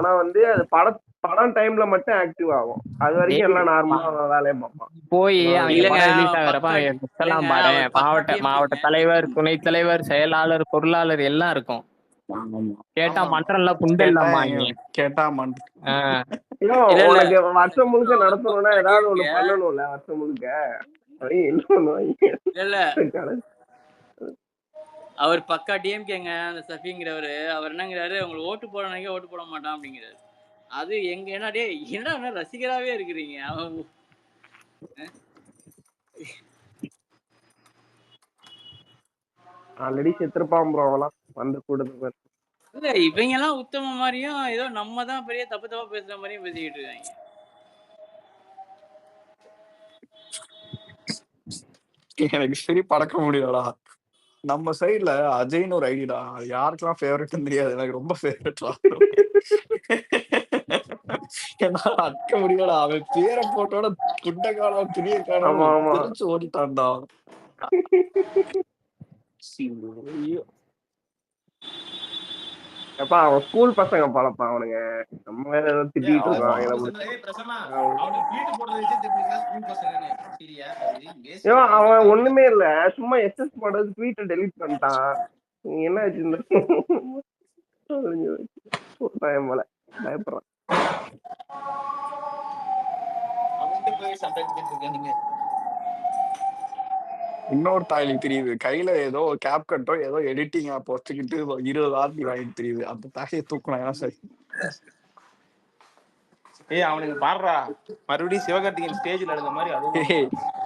ஆனா வந்து அது படம் டைம்ல மட்டும் ஆக்டிவ் ஆகும். அது வரைக்கும் எல்லாம் நார்மலா வேலையை பார்ப்பான். போய் அவங்க இல்லங்க படம் ரிலீஸ் அவன் ஆகுறப்ப பக்கா அவங்க புத்தெல்லாம் இல்லங்க பாரு, அவர் பக்கா மாவட்ட டிஎம்கேங்க. தலைவர், துணைத் தலைவர், செயலாளர், பொருளாளர் எல்லாம் இருக்கும். கேட்டா மன்றம்ல புண்டல்லாமாங்க. கேட்டா மன்றம். ஐயோ, இல்ல இல்ல உனக்கு வருஷம் முழுக்க அவர் நடத்தணும்னா பக்கா ஏதாவது ஒண்ணு டிஎம்கே. பண்ணணும்ல வருஷம் முழுக்க. என்ன பண்ணுவாங்க? இல்ல அவர் பக்கா டிஎம்கேங்க. அந்த சஃபிங்கிறவரு அவர் என்னங்கிறாரு, உங்களுக்கு ஓட்டு போடணுங்க ஓட்டு போட மாட்டான் அப்படிங்கிறாரு. அது எங்க என்ன டேய் என்ன ரசிகராவே இருக்கிறீங்க அவன். ஆல்ரெடி செத்துருப்பான் ப்ரோ அவெல்லாம் வந்து கூடுது. இல்ல இவங்க எல்லாம் உத்தம மாதிரியும் ஏதோ நம்ம தான் பெரிய தப்பு தப்பா பேசுற மாதிரியும் பேசிக்கிட்டு இருக்காங்க. எனக்கு சரி படக்க முடியலடா. நம்ம சைடுல அஜய்னு ஒரு ஐடிடா, யாருக்கெல்லாம் ஃபேவரட்னு தெரியாது, எனக்கு ரொம்ப ஃபேவரட்டா. என்னால அடக்க முடியலடா. அவன் பேரை போட்டோட துண்ட காலம் துணிய காலம் தெரிச்சு ஓடிட்டான்டா. எப்பா அவன் ஸ்கூல் பசங்க பழப்பா அவனுங்க. நம்ம ஏதோ திட்டிட்டு இருக்கோம். அவன் ஒண்ணுமே இல்ல, சும்மா எஸ்எஸ் போடுறது ட்வீட்டை டெலிட் பண்ணிட்டான். என்ன ஆச்சு போல பயப்படுறான். இன்னொரு தாய்லி தெரியுது, கையில ஏதோ கேப் கட்டோ ஏதோ எடிட்டிங் ஆப் வச்சுக்கிட்டு 20 ஆர்பி வாங்கிட்டு தெரியுது. அந்த தாயை தூக்கலாம் சரி. அவனுக்கு பாடுறா மறுபடியும் சிவகார்த்திகேயன் ஸ்டேஜ்ல எடுத்த மாதிரி அது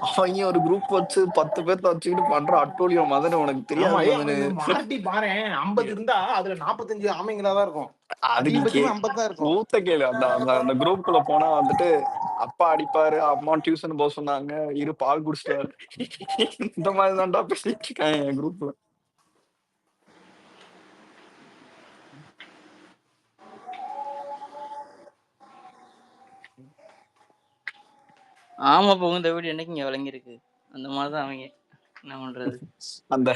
அவங்க ஒரு குரூப் வச்சு 10 பேர்த்த வச்சுக்கிட்டு பண்ற அட்டோலியம் மதன் உனக்கு தெரியாது. மாட்டி பாரு 50 இருந்தா அதுல 45 ஆமைங்களாதான் இருக்கும். அதுக்கு 50 தான் இருக்கும். ஊத்த கேளு. அந்த குரூப்புக்குள்ள போனா வந்துட்டு அப்பா அடிப்பாரு, அம்மா டியூஷன் போக சொன்னாங்க, இரு பால் குடிச்சிட்டாரு, இந்த மாதிரி தான்டா பேசிட்டு இருக்காங்க என் குரூப்ல. ஆமா போகும் இந்த வீடு என்னைக்கு இங்க விளங்கிருக்கு. அந்த மாதிரிதான் அவங்க என்ன பண்றது. அந்த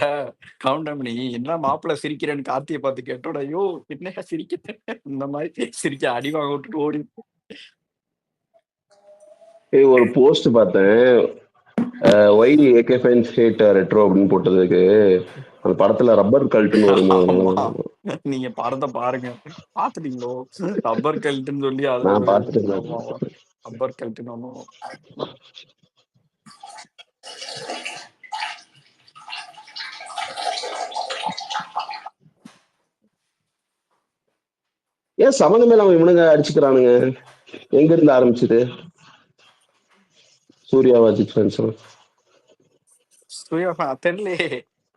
கவுண்டமணி என்ன மாப்பிள்ள சிரிக்கிறேன்னு கார்த்தியை பார்த்து கேட்டோட, ஐயோ என்னையா சிரிக்க, இந்த மாதிரி சிரிக்க அடி வாங்க விட்டுட்டு ஓடி. ஒரு போஸ்ட் பார்த்தேன், ஒய் AK5 ஸ்டேட் ரெட்ரோ அப்படின்னு போட்டதுக்கு அந்த படத்துல ரப்பர் கல்ட்டுன்னு வரும்போது நீங்க படத்தை பாருங்க, பாத்துட்டீங்களோ? ரப்பர் கல்ட்டுன்னு சொல்லி நான் பார்த்துட்டு ரப்பர் கல்ட்டுன்னு ஒண்ணும். ஏன் சம்மந்தமே இல்லாம இவனுங்க அடிச்சுக்கிறானுங்க? எங்க இருந்து ஆரம்பிச்சுது? சூர்யாவா தெரியலையே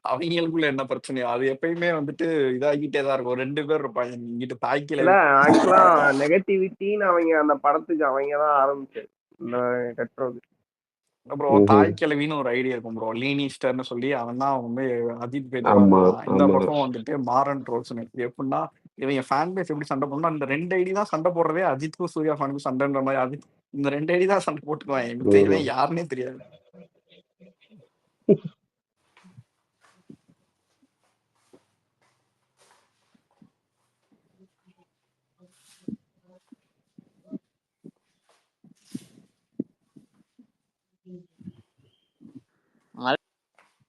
அவங்களுக்குள்ள என்ன பிரச்சனையோ அது எப்பயுமே வந்துட்டு இதாகிட்டே தான் இருக்கும். 2 பேர் இருப்பாங்க இங்கிட்ட தாய்க்கில. ஆக்சுவலா நெகட்டிவிட்டின்னு அவங்க அந்த படத்துக்கு அவங்க தான் ஆரம்பிச்சது இந்த ரெட்ரோக்கு. அப்புறம் தாய் கிழவின்னு ஒரு ஐடியா இருக்கும் ப்ரோ, லீனிஸ்டர்னு சொல்லி. அவன் தான் வந்து அஜித் பேர் இந்த பக்கம் வந்துட்டு மாறன் ட்ரோல்ஸ். எப்படின்னா இவங்க ஃபேன் பேஸ் எப்படி சண்டை போடணும், இந்த 2 ஐடி தான் சண்டை போடுறதே, அஜித்துக்கும் சூர்யா ஃபேனுக்கும் சண்டைன்ற மாதிரி. அஜித் இந்த 2 ஐடி தான் சண்டை போட்டுக்குவான். எனக்கு தெரியவே யாருன்னே தெரியாது.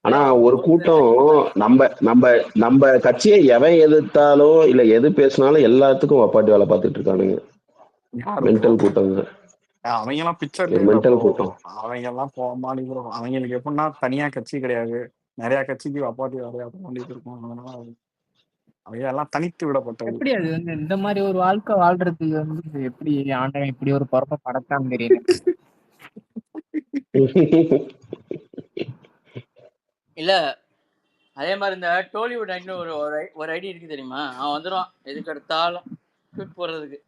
ஆனா ஒரு கூட்டம் நம்ம நம்ம நம்ம கட்சியை எவன் எதிர்த்தாலும் இல்ல எது பேசினாலும் எல்லாத்துக்கும் அப்பாட்டி வேலை பார்த்துட்டு இருக்கானுங்க. மென்டல் கூட்டங்க. அவங்க எல்லாம் பிக்சர் மென்டல் கூட்டம். அவங்க எல்லாம் போமாடி ப்ரோ. அவங்களுக்கு எப்படின்னா தனியா கட்சி கிடையாது, நிறைய கட்சிக்கு அப்பாட்டி வேலையா பண்ணிட்டு இருக்கும். அதனால அவங்க எல்லாம் தனித்து விடப்பட்டது. எப்படி அது வந்து இந்த மாதிரி ஒரு வாழ்க்கை வாழ்றதுக்கு வந்து எப்படி ஆண்டவன் இப்படி ஒரு பொறுப்பை படைச்சான்னு தெரியல. இல்ல அதே மாதிரி இந்த டோலிவுட் ஐடின்னு ஒரு ஐடி இருக்கு தெரியுமா? அவன் வந்துடுவான் எதுக்கு எடுத்தாலும் ட்வீட் போடுறதுக்கு.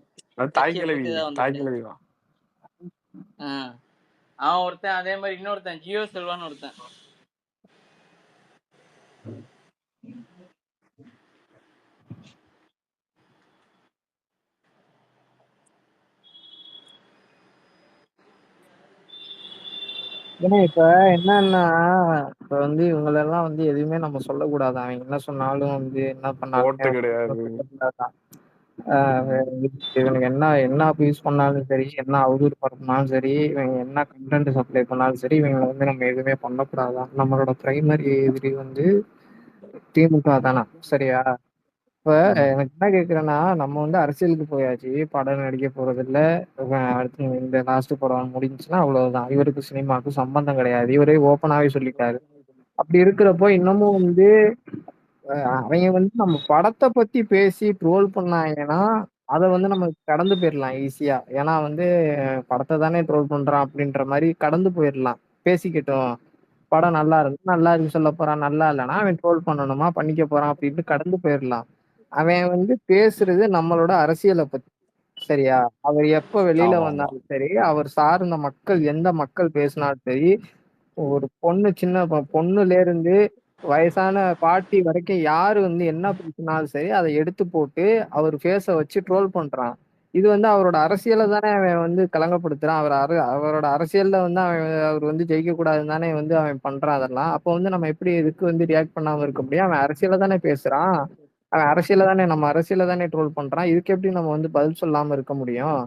அவன் ஒருத்தன். அதே மாதிரி இன்னொருத்தன் ஜியோ செல்வான்னு ஒருத்தன். ஏன்னா இப்ப என்னன்னா இப்ப வந்து இவங்களெல்லாம் வந்து எதுவுமே நம்ம சொல்லக்கூடாது. அவங்க என்ன சொன்னாலும் வந்து என்ன பண்ணாலும் இவனுக்கு என்ன என்ன அபியூஸ் பண்ணாலும் சரி, என்ன அவதூறு பரப்புனாலும் சரி, இவங்க என்ன கண்டென்ட் சப்ளை பண்ணாலும் சரி, இவங்களை வந்து நம்ம எதுவுமே பண்ணக்கூடாதான். நம்மளோட பிரைமரி எதிரி வந்து திமுக தானா? சரியா? இப்ப எனக்கு என்ன கேக்குறேன்னா, நம்ம வந்து அரசியலுக்கு போயாச்சு, படம் நடிக்க போறதில்ல. அடுத்து இந்த லாஸ்ட் படம் முடிஞ்சுச்சுன்னா அவ்வளவுதான். இவருக்கு சினிமாவுக்கு சம்பந்தம் கிடையாது. இவரே ஓப்பனாவே சொல்லிட்டாரு. அப்படி இருக்கிறப்போ இன்னமும் வந்து அவங்க வந்து நம்ம படத்தை பத்தி பேசி ட்ரோல் பண்ணாங்கன்னா அதை வந்து நம்ம கடந்து போயிடலாம் ஈஸியா. ஏன்னா வந்து படத்தை தானே ட்ரோல் பண்றான் அப்படின்ற மாதிரி கடந்து போயிடலாம். பேசிக்கிட்டோம், படம் நல்லா இருக்கு நல்லா இருக்கு சொல்ல போறான், நல்லா இல்லைன்னா அவன் ட்ரோல் பண்ணணுமா பண்ணிக்க போறான் அப்படின்ட்டு கடந்து போயிடலாம். அவன் வந்து பேசுறது நம்மளோட அரசியலை பத்தி. சரியா? அவர் எப்ப வெளியில ஆமா ஆமா வந்தாலும் சரி, அவர் சார்ந்த மக்கள் எந்த மக்கள் பேசினாலும் சரி, ஒரு பொண்ணு சின்ன பொண்ணுல இருந்து வயசான பாட்டி வரைக்கும் யாரு வந்து என்ன பேசினாலும் சரி அதை எடுத்து போட்டு அவர் ஃபேஸ வச்சு ட்ரோல் பண்றான். இது வந்து அவரோட அரசியலை தானே அவன் வந்து களங்கப்படுத்துறான். அவரோட அரசியல்ல வந்து அவர் வந்து ஜெயிக்க கூடாதுன்னு தானே வந்து அவன் பண்றான் அதெல்லாம். அப்போ வந்து நம்ம எப்படி இதுக்கு வந்து ரியாக்ட் பண்ணாம இருக்க முடியும்? அவன் அரசியலை தானே பேசுறான். அவன் அரசியலை தானே நம்ம அரசியலை தானே ட்ரோல் பண்றான். இதுக்கு எப்படி நம்ம வந்து பதில் சொல்லாம இருக்க முடியும்?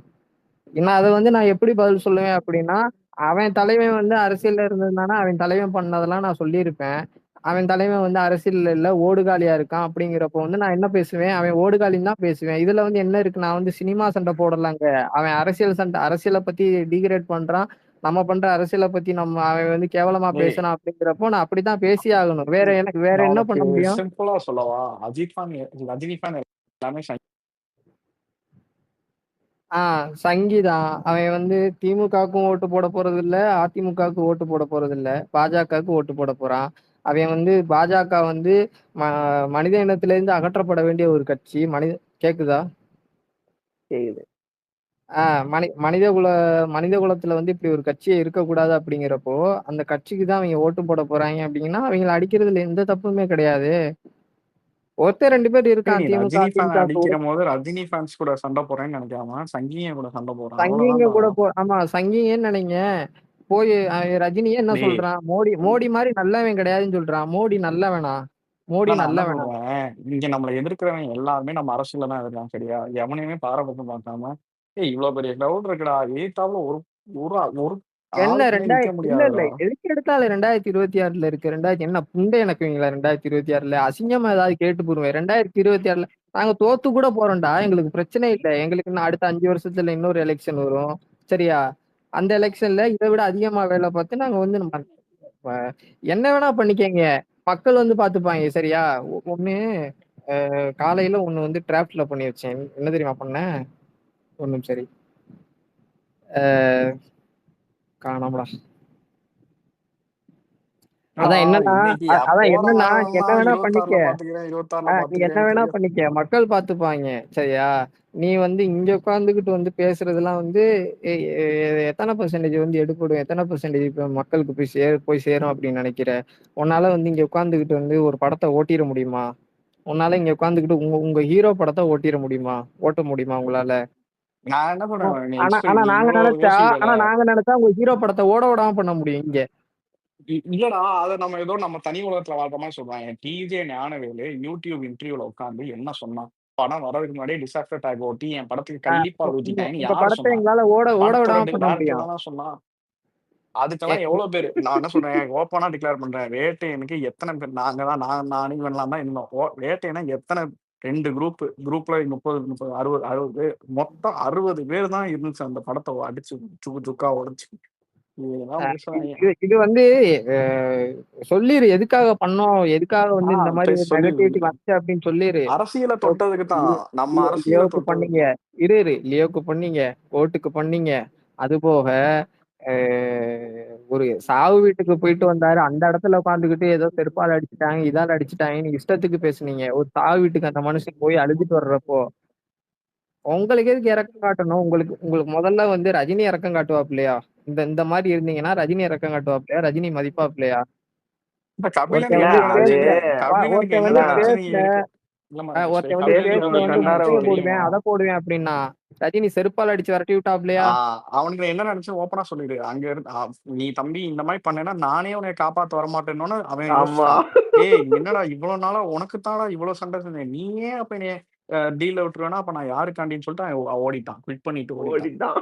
ஏன்னா அதை வந்து நான் எப்படி பதில் சொல்லுவேன் அப்படின்னா, அவன் தலைவன் வந்து அரசியல்ல இருந்திருந்தானா அவன் தலைவன் பண்ணதெல்லாம் நான் சொல்லியிருப்பேன். அவன் தலைவன் வந்து அரசியல்ல இல்ல ஓடுகாலியா இருக்கான் அப்படிங்கிறப்போ வந்து நான் என்ன பேசுவேன்? அவன் ஓடுகாலின்னு தான் பேசுவேன். இதுல வந்து என்ன இருக்கு? நான் வந்து சினிமா சண்டை போடலாங்க. அவன் அரசியல் சண்டை அரசியலை பத்தி டிகிரேட் பண்றான். நம்ம பண்ற அரசியலை பத்தி அவன் வந்து கேவலமா டேய் பேசுறான் அப்படிங்கிறப்போ நான் அப்படித்தான் பேசியே ஆகணும். வேற எனக்கு வேற நான் என்ன உனக்கு பண்ண முடியும்? சிம்பிளா சொல்லவா? அஜித் ஃபேன் ரஜினி ஃபேன் எல்லாமே சங்கிதான். அவன் வந்து திமுகவுக்கும் ஓட்டு போட போறது இல்ல, அதிமுகவுக்கு ஓட்டு போட போறது இல்ல, பாஜகவுக்கு ஓட்டு போட போறான். அவன் வந்து பாஜக வந்து மனித இனத்திலிருந்து அகற்றப்பட வேண்டிய ஒரு கட்சி. கேக்குதா? கேக்குது. மனித குலத்துல வந்து இப்படி ஒரு கட்சியே இருக்கக்கூடாது அப்படிங்கிறப்போ அந்த கட்சிக்கு தான் அவங்க ஓட்டு போட போறாங்க அப்படிங்கன்னா அவங்களை அடிக்கிறதுல எந்த தப்புமே கிடையாது. ஒருத்தர் 2 பேர் நீ இருக்கான் திமுக ரஜினி ஃபேன் திமுக அடிக்கிற போது ரஜினி ஃபேன்ஸ் கூட சண்டை போறேன்னு நினைக்காம சங்கிங்க கூட சண்டை போறான். சங்கிங்க கூட ஆமா சங்கிங்கன்னு நினைங்க. போய் ரஜினியே என்ன டேய் சொல்றான்? மோடி மாதிரி நல்லவன் கிடையாதுன்னு சொல்றான். மோடி நல்லவனா? மோடி நான் என்ன நல்லவனா? சொல்றேன், இங்க நம்மளை எதிர்க்கிறவங்க எல்லாருமே நம்ம அரசியல்ல தான் இருக்கான். சரியா? எவனையுமே பாரபட்சம் பார்க்காம இவ்வளவு பெரிய கிரௌட் இருக்குடா, எதிர்த்தாப்புல ஒரு ஒரு ஒரு என்ன ஆளுக்குமே நிக்க இல்ல இல்ல முடியாதுடா. எதுக்கு எடுத்தாலும் 2026 இருக்கு. என்ன புண்டை எனக்குவீங்களா? 2026 அசிங்கமா ஏதாவது கேட்டு போடுவேன். 2026 நாங்க தோத்து கூட போறோம்டா. எங்களுக்கு பிரச்சனை இல்லை. எங்களுக்கு இன்னும் அடுத்த 5 வருஷத்துல இன்னொரு எலெக்ஷன் வரும். சரியா? அந்த எலெக்ஷன்ல இதை விட அதிகமா வேலை பார்த்து நாங்க வந்து நம்ம என்ன வேணா பண்ணிக்கங்க. மக்கள் வந்து பாத்துப்பாங்க. சரியா? ஒண்ணு காலையில ஒண்ணு வந்து டிராப்ட்ல பண்ணி வச்சேன். என்ன தெரியுமா பண்ணேன்? ஒண்ணும் சரி காணாமடா. அதான் என்னன்னா இன்னைக்கு அதான் போன என்னன்னா வாரம் நீ என்ன வேணா பண்ணிக்க. 26ல பாத்துக்கிறேன், 26ல நீ என்ன பாத்துக்கிறேன்னு வேணா தெரியும். பண்ணிக்க. மக்கள் பாத்துப்பாங்க. சரியா? நீ வந்து இங்க உட்காந்துக்கிட்டு வந்து பேசுறதெல்லாம் வந்து எத்தனை பெர்சன்டேஜ் வந்து எடுப்படும், எத்தனை பெர்சன்டேஜ் இப்ப மக்களுக்கு போய் சேரும் அப்படின்னு நினைக்கிற? உன்னால வந்து இங்க உட்காந்துக்கிட்டு வந்து ஒரு படத்தை ஓட்டிட முடியுமா? உன்னால இங்க உட்காந்துக்கிட்டு உங்க உங்க ஹீரோ படத்தை ஓட்ட முடியுமா உங்களால? நான் என்ன சொல்றேன், நீ ஆனா ஆனா நீ நாங்க இவ்வளவு நினைச்சா யோசிக்கல. உங்க ஹீரோ படத்தை ஓட விடாம பண்ண முடியும் இங்க. இல்லடா, அதை நம்ம ஏதோ நம்ம தனி உலகத்துல வாழ்ற மாதிரி சொல்றாங்க. டிஜே ஞானவேலு யூடியூப் இன்டர்வியூல உட்காந்து என்ன சொன்னான்? படம் வர்றதுக்கு முன்னாடியே டிசாஸ்டர் டேக் ஓட்டி என் படத்துக்கு கண்டிப்பா ஊத்திட்டாங்கன்னு உங்க யாரு படத்தை சொன்னா? எங்களால ஓட படத்தோட விடாம பண்ண டேரக்டர் முடியும். தானே சொன்னா. அதுக்கெல்லாம் எவ்வளவு பேர், நான் என்ன சொல்றேன், ஓப்பனா டிக்ளேர் பண்றேன், வேட்டையனுக்கு எத்தனை பேர், நாங்க தான் நானும் இவன்லாம் தான் இருந்தோம். வேட்டையனா எத்தனை 2 குரூப்ல 30 60 பேர், மொத்தம் 60 பேர் தான் இருந்துச்சு அந்த படத்தை அடிச்சு சுக்கா உடைச்சு. இதெல்லாம் பேசுறாங்க. இது வந்து சொல்லிரு எதுக்காக பண்ணோம், எதுக்காக வந்து இந்த மாதிரி ஒரு சொல்லிடு நெகட்டிவிட்டி வந்துச்சு அப்படின்னு சொல்லிரு. அரசியலை தொட்டதுக்கு தான், நம்ம அரசியலை லியோக்கு தொட்டதுக்கு பண்ணீங்க, தான். லியோக்கு பண்ணீங்க, கோர்ட்டுக்கு பண்ணீங்க. அது போக ஒரு சாவு வீட்டுக்கு போயிட்டு வந்தாரு. அந்த இடத்துல உட்காந்துக்கிட்டு ஏதோ செருப்பால் அடிச்சுட்டாங்க, இதால அடிச்சுட்டாங்கன்னு இஷ்டத்துக்கு பேசுனீங்க. ஒரு சாவு வீட்டுக்கு அந்த மனுஷன் போய் அழுதுட்டு வர்றப்போ உங்களுக்கு எதுக்கு இறக்கம் காட்டணும்? உங்களுக்கு உங்களுக்கு முதல்ல வந்து ரஜினி இறக்கம் காட்டுவாப்லையா? இந்த இந்த மாதிரி இருந்தீங்கன்னா ரஜினி இறக்கம் காட்டுவாப்லையா? ரஜினி மதிப்பாப்லையா? இப்ப கபிலனுக்கு ஒருத்தன் இல்ல வந்து என்ன அது நினைச்சு, பேஸ்ல கபிலனுக்கு ஒருத்தன் என்ன வந்து அதான் நினைச்சு நீ பேஸ்ல இருக்க? இல்லம்மா ஒருத்தன் வந்து கபிலனுக்கு பேஸ்புக்ல பேஸ்ல என்ன வந்து கண்டார நினைச்சு முட்டையை வண்டி போடுவேன், தெரியுமா? அதை போடுவேன் அப்படின்னா ரஜினி செருப்பால் அடிச்சு விரட்டி விட்டாப்லையா? அவனுக்கு என்ன நினைச்சு ஓப்பனா சொல்லிடு. அங்க இருந்து நீ தம்பி இந்த மாதிரி பண்ணேன்னா நானே உன்னை காப்பாத்த வரமாட்டேன்னு அவன் ஆமா யோசிச்சான். ஏய் என்னடா இவ்வளவு நாளா உனக்கு தாடா இவ்வளவு சண்டை செஞ்சேன், நீயே அப்ப டீல விட்டுருவேன்னா அப்ப நான் யாருக்காண்டின்னு சொல்லிட்டு அவன் ஓடிட்டான், குவிட் பண்ணிட்டு ஓடிட்டான். ஓடிட்டான்.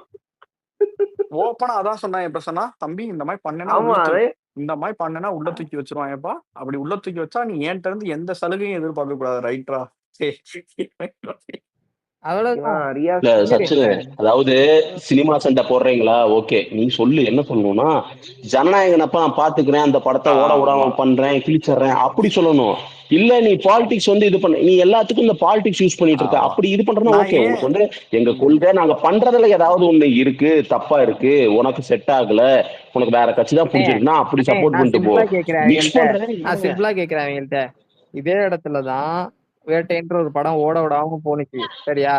ஓப்பனா அதான் சொன்னான். எப்ப சொன்னா, தம்பி இந்த மாதிரி பண்ணேன்னா ஆமா உள்ள அதே இந்த மாதிரி பண்ணேன்னா உள்ள தூக்கி வச்சிருவாங்கப்பா. அப்படி உள்ள தூக்கி வச்சா நீ என்கிட்ட இருந்து எந்த சலுகையும் எதிர்பார்க்க கூடாது, ரைட்ரா? அவ்வளவுதான். இவன் ரியா இல்ல சச்சினு, அதாவது சினிமா சண்டை போடுறீங்களா, ஓகே, நீ சொல்லு என்ன சொல்லணும்னா, ஜனநாயகனப்ப நான் பாத்துக்கிறேன், அந்த படத்தை ஓட விடாம ஆமா. பண்றேன், கிழிச்சிடுறேன், அப்படி சொல்லணும். இல்ல நீ பாலிடிக்ஸ் வந்து இது பண்ண, நீ எல்லாத்துக்கும் இந்த பாலிடிக்ஸ் யூஸ் பண்ணிட்டு இருக்க, ஆமா. அப்படி இது பண்றதுனா நான் ஓகே. ஏன் உனக்கு வந்து எங்க கொள்கை, நாங்க பண்றதுல ஏதாவது ஒண்ணு இருக்கு, தப்பா இருக்கு, உனக்கு செட் ஆகல, உனக்கு வேற கட்சி தான் பிடிச்சிருக்குன்னா அப்படி சப்போர்ட் நான் பண்ணிட்டு போ. சிம்பிளா கேக்குறேன் மிக்ஸ் அவங்கள்ட்ட பண்றேன். நான் சிம்பிளா கேக்குறேன் அவங்கள்ட்ட இதே இடத்துலதான் வேட்டைன்ற ஒரு படம் ஓட விடாம போனுச்சு, சரியா?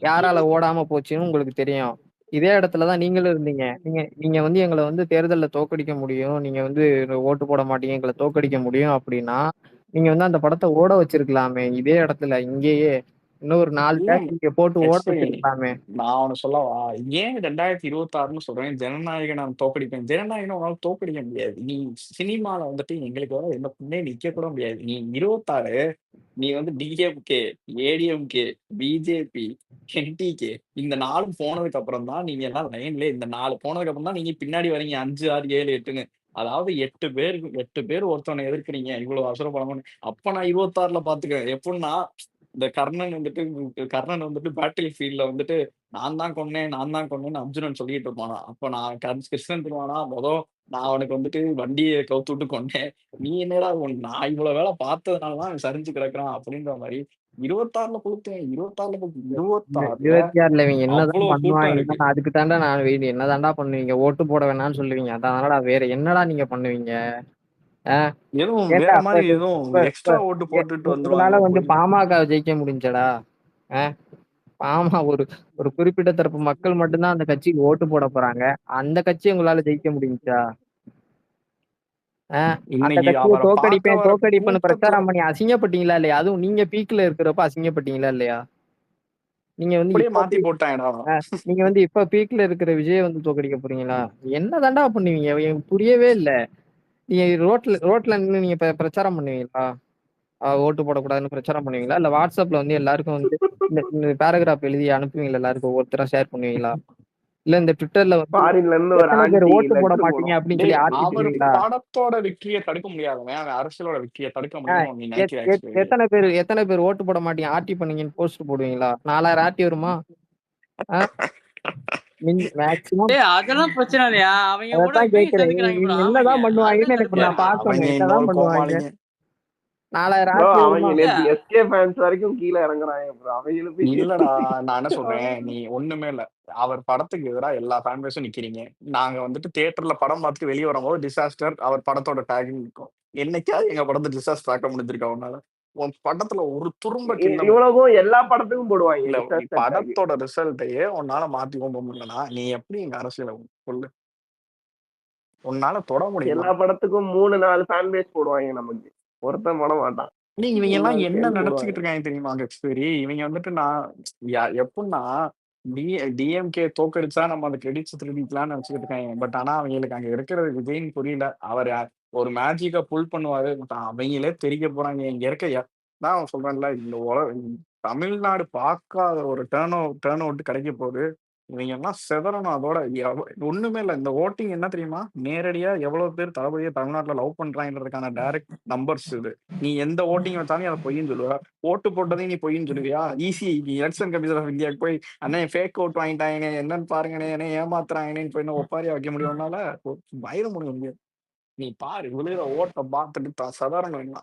யாரால ஓடாம போச்சுன்னு உங்களுக்கு தெரியும். இதே இடத்துலதான் நீங்களும் இருந்தீங்க. நீங்க நீங்க வந்து எங்களை வந்து தேர்தல்ல தோக்கடிக்க முடியும், நீங்க வந்து ஓட்டு போட மாட்டீங்க, எங்களை தோக்கடிக்க முடியும் அப்படின்னா நீங்க வந்து அந்த படத்தை ஓட வச்சிருக்கலாமே. இதே இடத்துல இங்கேயே இன்னும் ஒரு 4 ஏன் டேக் நீங்க போட்டு ஓட ஹெச்பி, வச்சிருக்கலாமே. நான் அவனை சொல்லவா, ஏன் 2026ன்னு சொல்றேன், ஜனநாயகம் நான் தோக்கடிப்பேன். ஜனநாயகம் உன்னால தோக்கடிக்க முடியாது. நீ சினிமால வந்துட்டு எங்களுக்கு வர எந்த புண்ணே நிக்க கூட முடியாது. நீ 26 நீ வந்து டிஎம்கே, ஏடிஎம்கே, பிஜேபி, என்டிகே இந்த 4 போனதுக்கு அப்புறம் தான் நீங்க எல்லாம் லைன்ல, இந்த 4 போனதுக்கு அப்புறம் தான் நீங்க பின்னாடி வரீங்க 5, 6, 7, 8ன்னு. அதாவது 8 பேர் ஒருத்தவனை எதிர்க்கிறீங்க இவ்வளவு அவசரப்படாம. அப்ப நான் 26ல பாத்துக்கிறேன். எப்படின்னா இந்த கர்ணன் வந்துட்டு பேட்டில் ஃபீல்ட்ல வந்துட்டு நான் தான் கொன்னேன்னு அர்ஜுனன் சொல்லிட்டு இருப்பானா. அப்ப நான் கிருஷ்ணன் திருவானா நான் அவனுக்கு வந்துட்டு வண்டியை கவுத்து விட்டு கொண்டேன். நீ என்னடா நான் இவ்வளவு வேலை பார்த்ததுனாலதான் அவன் சரிஞ்சு கிடக்குறான் அப்படின்ற மாதிரி 26ல கொடுத்தேன். 26ல 26ல இவங்க என்னதான் அவ்வளவு கூட்டம் பண்ணுவாங்க? இருக்கு. அதுக்கு தாண்டா நான் வெயிட். என்னதான்டா பண்ணுவீங்க? ஓட்டு போட வேணாம்னு சொல்லுவீங்க, அதனாலடா வேற என்னடா நீங்க பண்ணுவீங்க? எதுவும் ஏன்டா வேற அப்ப மாதிரி இப்ப எதுவும் இப்ப எக்ஸ்ட்ரா ஓட்டு போட்டுட்டு உங்களால வந்துருவாங்க வந்து போய். பாமக ஜெயிக்க முடிஞ்சடா? ஒரு ஒரு குறிப்பிட்ட தரப்பு மக்கள் மட்டும்தான் அந்த கட்சிக்கு ஓட்டு போட போறாங்க. அந்த கட்சியை உங்களால ஜெயிக்க முடிஞ்சா? அந்த இன்னைக்கு கட்சியை அவரை பார்க்க வர தோக்கடிப்புன்னு கூட்டத்தோட பிரச்சாரம் பண்ணி அசிங்கப்பட்டீங்களா இல்லையா? அதுவும் நீங்க பீக்ல இருக்கிறப்ப அசிங்கப்பட்டீங்களா இல்லையா? நீங்க வந்து அப்படியே இப்ப மாத்தி போட்டாங்கடா. நீங்க வந்து இப்ப பீக்ல இருக்கிற விஜய வந்து தோக்கடிக்க போறீங்களா? என்னதாண்டா பண்ணுவீங்க? எனக்கு புரியவே இல்ல. நீங்க ரோட்ல நின்னு நீங்க பிரச்சாரம் பண்ணுவீங்களா? ஓட்டு போடக்கூடாதுன்னு பிரச்சாரம் பண்ணுவீங்களா? இல்ல வாட்ஸ்அப்ல வந்து எல்லாருக்கும் வந்து இந்த பேராகிராஃப் எழுதி அனுப்புவீங்களா? எல்லாருக்கும் ஒவ்வொருத்தரா ஷேர் பண்ணுவீங்களா? இல்ல இந்த ட்விட்டர்ல வந்து ஃபாரின்ல இருந்து ஒரு எத்தனை பேர் ஆன்டி ஓட்டு போட லெட்டர் மாட்டீங்க போடும். அப்படின்னு டேய், சொல்லி அவர் ஆர்த்திடுவீங்களா? படத்தோட வெற்றியை தடுக்க முடியாதுங்க. அவன் அரசியலோட வெற்றியை தடுக்க முடியும் நீ நினைக்கிற. எத்தனை பேர் ஓட்டு போட மாட்டீங்க ஆர்டி பண்ணீங்கன்னு போஸ்ட் போடுவீங்களா? 4000 ஆர்டி வருமா? மேக்சிமம் அதெல்லாம் பிரச்சனை இல்லையா? அவங்க கூட அதான் இவங்க கேக்குறேன். சேர்ந்துக்கிறாங்க bro. இவங்க ஆமாங்க, என்னதான் பண்ணுவாங்கன்னு அதுதான் எனக்கு கடுப்பா நான் இருக்கு. பார்த்தேன். அவங்க என்னதான் இன்னொரு பண்ணுவாங்க? கோமாளிங்க. 4000 ப்ரோ ஆர்டி அவங்க வருமா? நேற்று எஸ்கே ஃபேன்ஸ் வரைக்கும் கீழே இறங்குறாங்க ப்ரோ. அவங்களுக்கு இல்லடா, நான் என்ன சொல்றேன், நீ ஒண்ணுமே இல்ல. அவர் படத்துக்கு எதிராக எல்லா ஃபேன் பேஸும் நிக்கிறீங்க. நாங்க வந்துட்டு தியேட்டர்ல படம் பார்த்துட்டு வெளியே வரும்போது டிசாஸ்டர் அவர் படத்தோட டேகிங் இருக்கும். என்னைக்காவது எங்க படத்தை டிசாஸ்டர் ஆக்க முடிஞ்சிருக்கா உன்னால? உன் படத்துல ஒரு துரும்ப கிண்ணம் இவ்வளவும் எல்லா படத்துக்கும் போடுவாங்க இல்ல. நீ disaster tag. படத்தோட ரிசல்ட்டையே உன்னால மாத்தி கொண்டு முடியலனா நீ எப்படி எங்க அரசியல சொல்லு? உன்னால தொட முடியுமா? எல்லா படத்துக்கும் 3-4 ஃபேன் பேஸ் போடுவாங்க நமக்கு. ஒருத்தன் போட மாட்டான். இவங்க எல்லாம் என்ன சேர்ந்து நினைச்சுக்கிட்டு போடுவாங்க. இருக்காங்க தெரியுமா? சரி, இவங்க வந்துட்டு நான் எப்படின்னா டிஎம்கே தோக்கடிச்சா நம்ம அந்த கிரெடிட்ஸ் திருடிக்கலாம்னு நினைச்சுக்கிட்டு இருக்காங்க. பட் ஆனா அவங்களுக்கு அங்க இருக்கிறது விஜய்னு புரியல. அவர் ஒரு மேஜிக்கா புல் பண்ணுவாரு. But அவங்களே தெரிய போறாங்க இங்க இருக்க. நான் சொல்றேன்ல, தமிழ்நாடு பார்க்காத ஒரு டேர்ன் அவுட் கிடைக்க போகுது. இவங்க எல்லாம் செதறணும். அதோட ஒண்ணுமே இல்ல. இந்த ஓட்டிங் என்ன தெரியுமா? நேரடியா எவ்வளவு பேர் தளபதியை தமிழ்நாட்டுல லவ் பண்றாங்கிறதுக்கான டைரக்ட் நம்பர்ஸ் இது. நீ எந்த ஓட்டிங் வச்சாலும் அதை பொய்ன்னு சொல்லுவ. ஓட்டு போட்டதையும் நீ பொய்ன்னு சொல்லுவியா? ஈஸி. எலெக்ஷன் கமிஷன் ஆஃப் இந்தியாவுக்கு போய் அண்ணே ஃபேக் ஓட்டு வாங்கிட்டாங்கண்ணே, என்னன்னு பாருங்கண்ணே, என்ன ஏமாத்துறாங்கன்னு போய் என்ன ஒப்பாரியா வைக்க முடியும்னால பயிர முடியும். நீ பாரு, விழுகிற ஓட்டை பார்த்துட்டு சதாரணம் என்ன.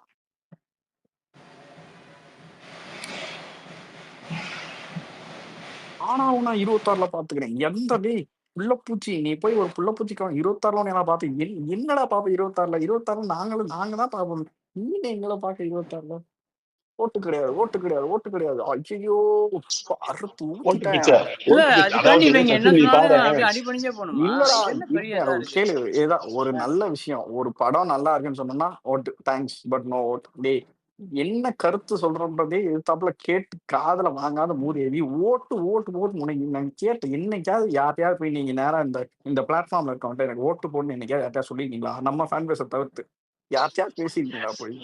ஆனா நான் 26ல பாத்துக்கிறேன். எந்த புள்ளப்பூச்சி நீ போய் ஒரு புள்ளப்பூச்சிக்கு 26ல நான் பார்த்து என்னடா பாப்ப? 26ல நாங்க தான் பாப்போம். நீங்க எங்களை பார்க்க 26ல ஓட்டு கிடையாது. ஐயோ, அறுத்து ஊத்திட்டேன். இல்ல அதுக்காண்டி அதாவது இவங்க என்ன சச்சின் நீ பாரு, சொன்னாலும் அப்படியே அடிபணிஞ்சே போகணுமா? இல்லடா, இது என்ன பெரிய இதா இருக்கு? கேளு. ஏதா ஒரு நல்ல விஷயம், ஒரு படம் நல்லா இருக்குன்னு சொன்னோம்னா ஓட்டு தேங்க்ஸ் பட் நோ ஓட். டேய், என்ன கருத்து சொல்றதே எதிர்த்தாப்புல கேட்டு காதுல வாங்காத மூதேவி ஓட்டு முனைக்கு நான் கேட்டேன். என்னைக்காவது யார்ட்டையாவது போய் நீங்க நேரா இந்த பிளாட்ஃபார்ம்ல இருக்கவன்ட்டு எனக்கு ஓட்டு போடணும்னு என்னைக்காவது யார்ட்டையா சொல்லிருக்கீங்களா? நம்ம ஃபேன் பேஸை தவிர்த்து யார்ட்டையாவது பேசிருக்கீங்களா போய்?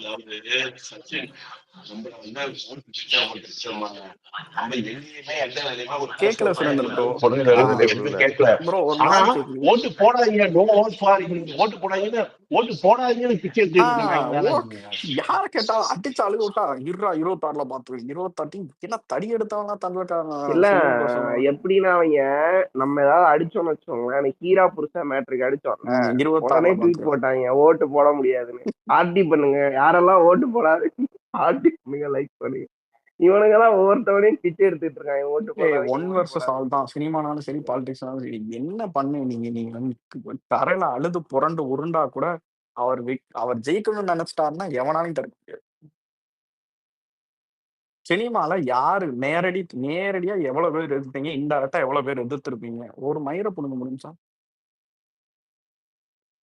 நம்மள வந்து ஓட்டு பிச்சை ஓட்டு பிச்சைம்பாங்க. நம்ம எங்கேயுமே எந்த நிலையுமே ஒரு கேட்கல அரசியல் சுரேந்தர் ப்ரோ. எதுவுமே கேட்கல. ப்ரோ ஒரு ஆனா மாதிரி கேக்குது. ஓட்டு போடாதீங்க, நோ ஓட் ஃபார், ஓட்டு போடாதீங்கன்னு ஓட்டு போடாதீங்கன்னு பிச்சை எடுத்துட்டு இருக்காங்க. யார கேட்டா அடிச்சு அழுக விட்டா 26ல பாத்து 28 என்ன தடி எடுத்தவங்க இல்ல தந்துட்டாங்க. எப்படின்னா அவங்க நம்ம ஏதாவது அடிச்சோம்னு வச்சுக்கோங்களேன், அன்னைக்கு ஹீரா புருஷா மேட்ருக்கு அடிச்சோம்ல, உடனே 26ல ட்வீட் பாத்து போட்டாங்க ஓட்டு போட முடியாதுன்னு. ஆர்டி பண்ணுங்க, யாரெல்லாம் ஓட்டு போடாது ஆர்டி பண்ணுங்க, லைக் பண்ணுங்க. இவனுங்க எல்லாம் ஒவ்வொருத்தவனையும் பிச்சை எடுத்துட்டு இருக்காங்க, ஓட்டு போடாதீங்க, ஒன் ஓட்டு வர்சஸ் போடாதீங்க. ஆல் தான். சினிமானாலும் சரி பாலிடிக்ஸ்னாலும் சரி என்ன பண்ணு நீங்க வந்து தரையில அழுது புரண்டு உருண்டா கூட அவர் ஜெயிக்கணும்னு நினைச்சிட்டாருன்னா எவனாலையும் தடுக்க முடியாது. சினிமால யாரு நேரடியா எவ்வளவு பேர் எதிர்த்தீங்க, இன்டைரக்டா எவ்வளவு பேர் எதிர்த்திருப்பீங்க? ஒரு மயிரை புடுங்க முடிஞ்சா?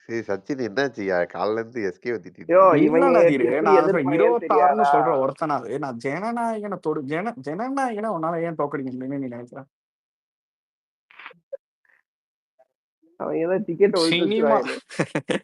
சரி சச்சின் என்னாச்சுயா? காலைல இருந்து எஸ்கே யோ வத்திட்டு இவங்க என்ன நதிரு எப்படி நான் எதிர்ப்பாங்கன்னு 26ன்னு தெரியாதா? சொல்ற ஒருத்தனாது நான் ஜனநாயகனை ஜனநாயகனை உன்னால ஏன் தோக்கடிக்க முடியும்னு நீ நினைக்கிற? அவங்க ஏதோ டிக்கெட் ஒழிச்சு சினிமா வச்சிருவாங்க.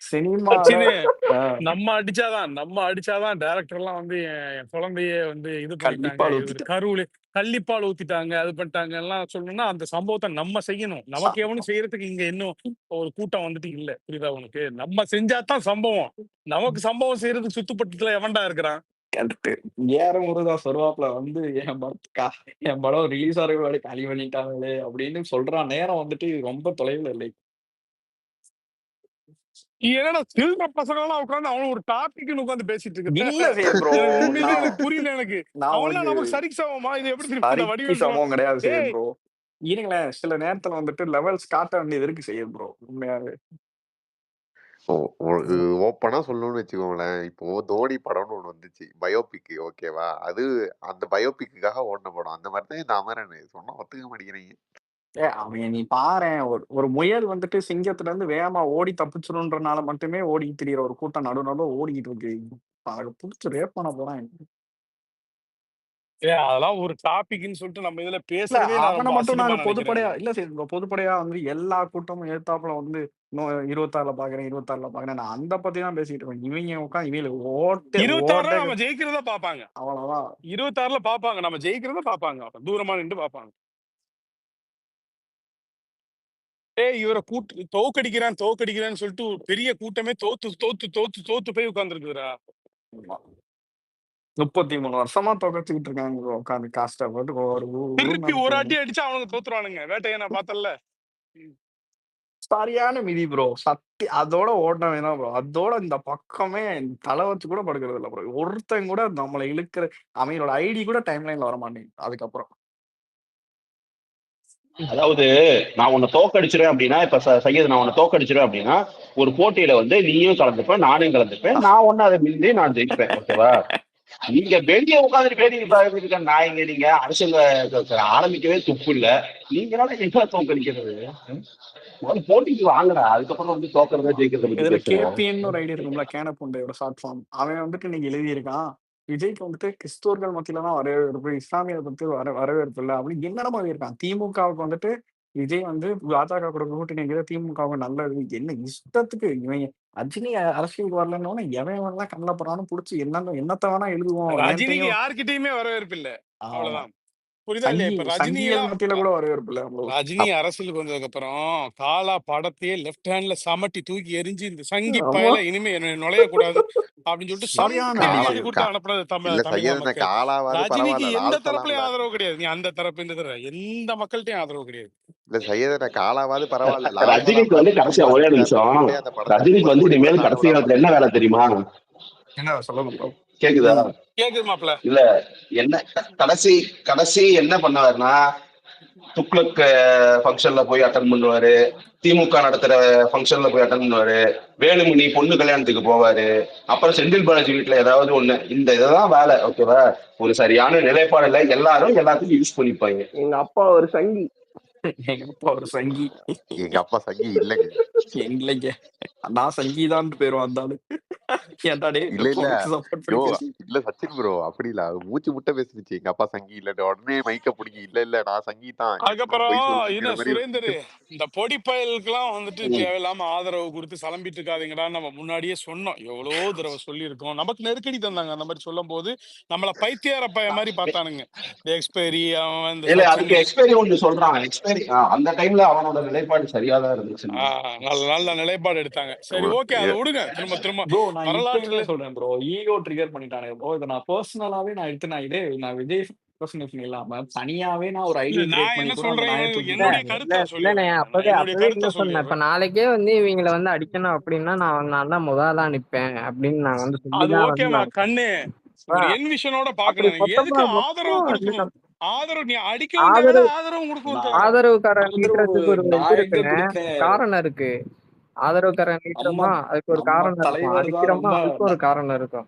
சினிமால சச்சினு ஆஹ், நம்ம அடிச்சாதான் டைரக்டர் எல்லாம் வந்து என் குழந்தைய வந்து இது பண்ணிட்டாங்க, கண்டிப்பா இவர் ஊத்திட்டேன். கருவுல கள்ளிப்பால் ஊத்திட்டாங்க, அது பண்ணிட்டாங்க எல்லாம் சொல்லணும்னா அந்த சம்பவத்தை நம்ம செய்யணும். நமக்கு எவனும் செய்யறதுக்கு இங்க இன்னும் ஒரு கூட்டம் வந்துட்டு இல்ல. புரியுதா உனக்கு? நம்ம செஞ்சாதான் சம்பவம். நமக்கு சம்பவம் செய்யறதுக்கு சுத்துப்பட்டத்துல எவன்டா இருக்கிறான்? கரெக்ட். ஏற முருகதாஸ் வருவாப்புல வந்து என் படம் ரிலீஸ் ஆகிற முன்னாடி காலி பண்ணிட்டாங்களே அப்படின்னு சொல்றான். நேரம் வந்துட்டு ரொம்ப தொலைவில் இல்லை. என்னடா சில்ற பசங்க எல்லாம் உட்காந்து அவன் ஒரு டாபிக்னு உட்காந்து பேசிட்டு இருக்க. இல்ல ப்ரோ, எனக்கு உண்மையிலேயே நான் எனக்கு புரியல. எனக்கு நான் அவன்லாம் உங்களுக்கு நமக்கு சரிக்கு சமமா? இது எப்படி திருப்பி இந்த சரிக்கு வடிவேல் சொல்லுவான்? சமம் கிடையாது செய்யுது ஏய் ப்ரோ. இருங்களேன், சில நேரத்துல வந்துட்டு லெவல்ஸ் காட்ட வேண்டியது இருக்கு செய்யுது ப்ரோ. உண்மையாவே ஓப்பனா சொல்லணும்னு வச்சுக்கோங்களேன். இப்போ தோனி படம்னு ஒண்ணு வந்துச்சு, பயோபிக். ஓகேவா? அது அந்த பயோபிக்குக்காக ஓடின படம். அந்த மாதிரி தான் இந்த அமரன். சொன்னா ஒத்துக்க மாட்டேங்கிறீங்க. அவன் நீ பாரேன், ஒரு முயல் வந்துட்டு சிங்கத்துல இருந்து வேகமா ஓடி தப்பிச்சிருன்றனால மட்டுமே ஓடி திரியிற ஒரு கூட்டம் நடுநடுல ஓடிக்கிட்டு இருக்கு. அதை புடிச்சு ரேப் பண்ண போறான். அதெல்லாம் ஒரு டாபிக்னு சொல்லிட்டு நம்ம இதுல இல்ல பேசுறதே நான் அவனை ரொம்ப மட்டும் அசிங்கமா நான் பொதுப்படையா நினைக்கிறேன். இல்ல சரி பொதுப்படையா வந்து எல்லா கூட்டமும் எதிர்த்தாப்புல வந்து இன்னும் 26ல பாக்குறேன் நான் அந்த பத்தி தான் பேசிட்டு இருக்கேன். இவங்க உட்காந்து இவங்களுக்கு ஓட்டே 26 நம்ம ஜெயிக்கிறதா பாப்பாங்க. அவ்வளவுதான். 26ல பாப்பாங்க, நம்ம ஜெயிக்கிறத பாப்பாங்க, தூரமா நின்று பாப்பாங்க. இவரை தோக்கடிக்கிறான்னு சொல்லிட்டு ஒரு பெரிய கூட்டமே தோத்து போய் உட்கார்ந்துருக்குதுடா. 33 வருஷமா தொகைச்சுக்கிட்டு இருக்காங்க உட்காந்து கஷ்டப்பட்டு ஒரு திருப்பி ஒரு அடி அடிச்சா அவனுக்கு தோத்துருவானுங்க. வேட்டையை நான் பார்த்தல. சரியான மிதி ப்ரோ. அதோட ஓடனவே தான் ப்ரோ. அதோட இந்த பக்கமே தலை வச்சு கூட படுக்கிறது இல்ல ப்ரோ. ஒருத்தன் கூட நம்மளை இழுக்கிற அவங்களோட ஐடி கூட டைம் லைன்ல வர மாட்டேங்குது. அதுக்கப்புறம் அதாவது நான் உன்னை தோக்கடிச்சிருவேன் அப்படின்னா, இப்ப சையது நான் உன்னை தோக்கடிச்சிருவேன் அப்படின்னா, ஒரு போட்டியில வந்து நீயும் கலந்துப்பேன், நானும் கலந்துப்பேன், நான் ஒன்னு அதை மிந்தி நான் ஜெயிப்பேன். ஓகேவா? நீங்க வெளியே உட்காந்துட்டு பேசிட்டு நாயங்க, நீங்க அரசியல் ஆரம்பிக்கவே துப்பு இல்ல. நீங்களால எங்க தோக்கடிக்கிறது? போட்டிக்கு வாங்கடா, அதுக்கப்புறம் வந்து தோக்கறதா ஜெயிக்கிறத பத்தி இதுல பேசுறேன். கேபின்னு ஒரு ஐடி இருக்கும்ல, கேனப்புண்டையோட ஷார்ட் ஃபார்ம். அவன் வந்துட்டு நீங்க எழுதியிருக்கான், விஜய்க்கு வந்துட்டு கிறிஸ்தவர்கள் மத்தியில தான் வரவேற்பு, இஸ்லாமியர் பத்தி வரவேற்பு இல்லை அப்படின்னு என்னடமா இருக்கான். திமுகவுக்கு வந்துட்டு விஜய் வந்து பாஜக கூட கூட்டணி நிற்கிற, திமுகவுக்கு நல்லது என்ன இஷ்டத்துக்கு இவங்க ரஜினி அரசியலுக்கு வரலன்னு எவன் எல்லாம் கண்ணில் போறான்னு புடிச்சு என்னத்த வேணா எழுதுவோம். ரஜினிக்கு யார்கிட்டயுமே வரவேற்பு இல்ல, அவ்வளவுதான். புரியுதா இல்லையா? இப்ப சங்கிகள் மத்தியில கூட வரவேற்பு இல்ல. ரஜினி அரசியலுக்கு வந்ததுக்கு அப்புறம் காலா படத்தையே லெப்ட் ஹேண்ட்ல சமட்டி தூக்கி எரிஞ்சு இந்த சங்கி பயல இனிமே நுழையக்கூடாது அப்படின்னு சொல்லிட்டு சமட்டி கூட்டு அனுப்புனது தமிழக மக்கள். ரஜினிக்கு எந்த தரப்புலயும் ஆதரவு கிடையாது. நீ அந்த தரப்பு இந்த தரப்பு எந்த மக்கள்கிட்டயும் ஆதரவு கிடையாது. இல்ல சையதன காலாவது பரவாயில்ல. ரஜினிக்கு வந்து கடைசியா ஒரே நிமிஷம், ரஜினிக்கு வந்து இனிமேல் கடைசி காலத்துல என்ன வேலை தெரியுமா? என்ன சொல்லுங்க கேக்குதா? கேக்குது மாப்ள. இல்ல என்ன கடைசி என்ன பண்ணுவாருன்னா, துக்ளக் ஃபங்க்ஷன்ல போய் அட்டன் பண்ணுவாரு, திமுக நடத்துற ஃபங்க்ஷன்ல போய் அட்டன் பண்ணுவாரு, வேலுமணி பொண்ணு கல்யாணத்துக்கு போவாரு, அப்புறம் செந்தில் பாலாஜி வீட்டுல ஏதாவது ஒண்ணு. இந்த இதெல்லாம் வேலை. ஓகேவா? ஒரு சரியான நிலைப்பாடு இல்ல, எல்லாரும் எல்லாத்தையும் யூஸ் பண்ணிப்பாங்க. எங்க அப்பா ஒரு சங்கி. எங்க அப்பா சங்கி இல்லைங்க. இல்லைங்க, நான் சங்கீதான் பேரும் வந்தாலும் ஏன்டா டேய் இல்ல இல்ல கோவிக்கு சப்போர்ட் பண்ணி ப்ரோ, பேசி இல்ல சச்சின் ப்ரோ, அப்படி இல்ல. அது மூச்சு முட்டை பேசுனுச்சு எங்க அப்பா சங்கி இல்ல, உடனே மைக்க பிடிக்கி இல்ல இல்ல நான் சங்கி தான், எங்க அப்பா அதுக்கப்புறம் பொய் என்ன சொல்லுங்கிற மாதிரி சுரேந்தர், இந்த பொடி பயலுக்கெல்லாம் வந்துட்டு தேவையில்லாம ஆதரவு கொடுத்து சலம்பிட்டு இருக்காதீங்கடா. நம்ம முன்னாடியே சொன்னோம், எவ்வளோ தடவை சொல்லியிருக்கோம். நமக்கு நெருக்கடி தந்தாங்க அந்த மாதிரி சொல்லும் போது. நம்மள பைத்தியார பைய மாதிரி பார்த்தானுங்க. இந்த எக்ஸ்பைரி அவன் இந்த இல்ல அதுக்கு சச்சின். எக்ஸ்பைரி ஒன்று சொல்றான். எக்ஸ்பைரி அந்த டைம்ல அவனோட நிலைப்பாடு சரியா தான் இருந்துச்சு. நல்ல நல்ல நிலைப்பாடு எடுத்தாங்க. சரி ஓகே, அதை விடுங்க. திரும்ப திரும்ப ப்ரோ நான் இப்பவே வரலாற்றுல சொல்றேன் ப்ரோ, ஈகோ ட்ரிகர் பண்ணிட்டானே ப்ரோ. இதை நான் பர்சனலாவே நான் எடுத்து நான் விஜய் பர்சனேஷன் இல்லாம தனியாவே நான் ஒரு இல்ல, ஐடியா கிரியேட் நான் பண்ணி என்ன கூட அந்த சொல்றேன், நாயை இல்ல என்னுடைய தூக்கிட்டு இல்ல கருத்தை இல்லண்ணே, சொல்லிடுறேன். அப்பவே என்னுடைய அப்பவே கருத்தை என்ன சொன்னேன், இப்ப சொல்லிடுறேன். நாளைக்கே வந்து இவங்களை வந்து அடிக்கணும் அப்படின்னா நான் தான் முதலா நிப்பேன் அப்படின்னு நான் வந்து அது சொல்லிதான் வந்து ஓகேமா நான் கண்ணு, ஒரு அதான். என்விஷனோட அப்படி பாக்கணும். எதுக்கு ஆதரவு கொடுக்கணும்? ஆதரவு நீ அடிக்கவும் தேவையில்ல, ஆதரவு ஆதரவும் கொடுக்கவும் நான் தேவையில்ல. ஆதரவுக்காரன் ஆதரவு நீட்டுறதுக்கு ஒரு இது நான் எங்க இருக்குங்க, கொடுத்தேன்? காரணம் இருக்கு. ஆதரவுக்காரன் நம்ம நீட்டோமா அதுக்கு ஒரு நம்ம காரணம் இருக்கும், தலைவர் தான் அடிக்கிறோமா ரொம்ப அதுக்கு ஒரு காரணம் இருக்கும்.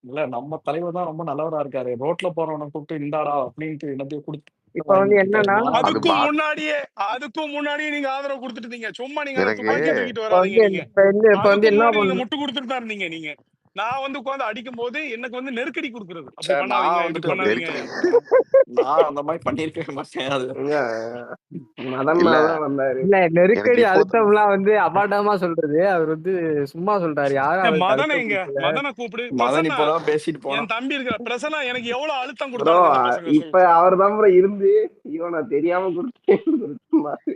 இல்ல நம்ம தலைவர் தான் ரொம்ப நல்லவரா இருக்காரு. ரோட்ல போறவனை கூப்பிட்டு இந்தாடா அப்படின்ட்டு என்னத்தையும் கொடுத்து இப்ப வந்து வாங்கிட்டு இருக்காரு. என்னன்னா நான் அது அதுக்கும் முன்னாடியே நீங்க ஆதரவு கொடுத்துட்டீங்க. சும்மா நீங்க அதை எனக்கு துப்பாக்கியை தூக்கிட்டு இப்ப வராதீங்க. வந்து நீங்க இப்ப வந்து அதுக்கும் என்ன முன்னாடி நீங்க பண்ணணும், முட்டு கொடுத்துட்டு தான் இருந்தீங்க. நீங்க நான் வந்து உட்கார்ந்து அடிக்கும் போது எனக்கு வந்து நெருக்கடி கொடுக்கறது, அப்படி சரி, பண்ணாதீங்க, நான் இப்படி வந்துட்டு பண்ணாதீங்க. நான் அந்த மாதிரி பண்ணிருக்கவே மாட்டேன். அது ஏங்க, மதன் இல்ல தான் வந்தாரு. இல்ல நெருக்கடி இப்போ அழுத்தம்லாம் வந்து அபாண்டமா சொல்றது, அவர் வந்து சும்மா சொல்றாரு, யாரும் அவருக்கு மதனை அழுத்தம் எங்க கொடுக்கல. மதனை கூப்பிடு. மதன் பிரசன்னா, இப்பதான் பேசிட்டு போனான். என் தம்பி இருக்கிற பிரசன்னா, எனக்கு எவ்வளவு அழுத்தம் ப்ரோ கொடுத்தானுங்க அந்த பசங்க, இப்ப சொல்லு. அவர் தான் ப்ரோ இருந்து இவனை தெரியாம கொடுத்து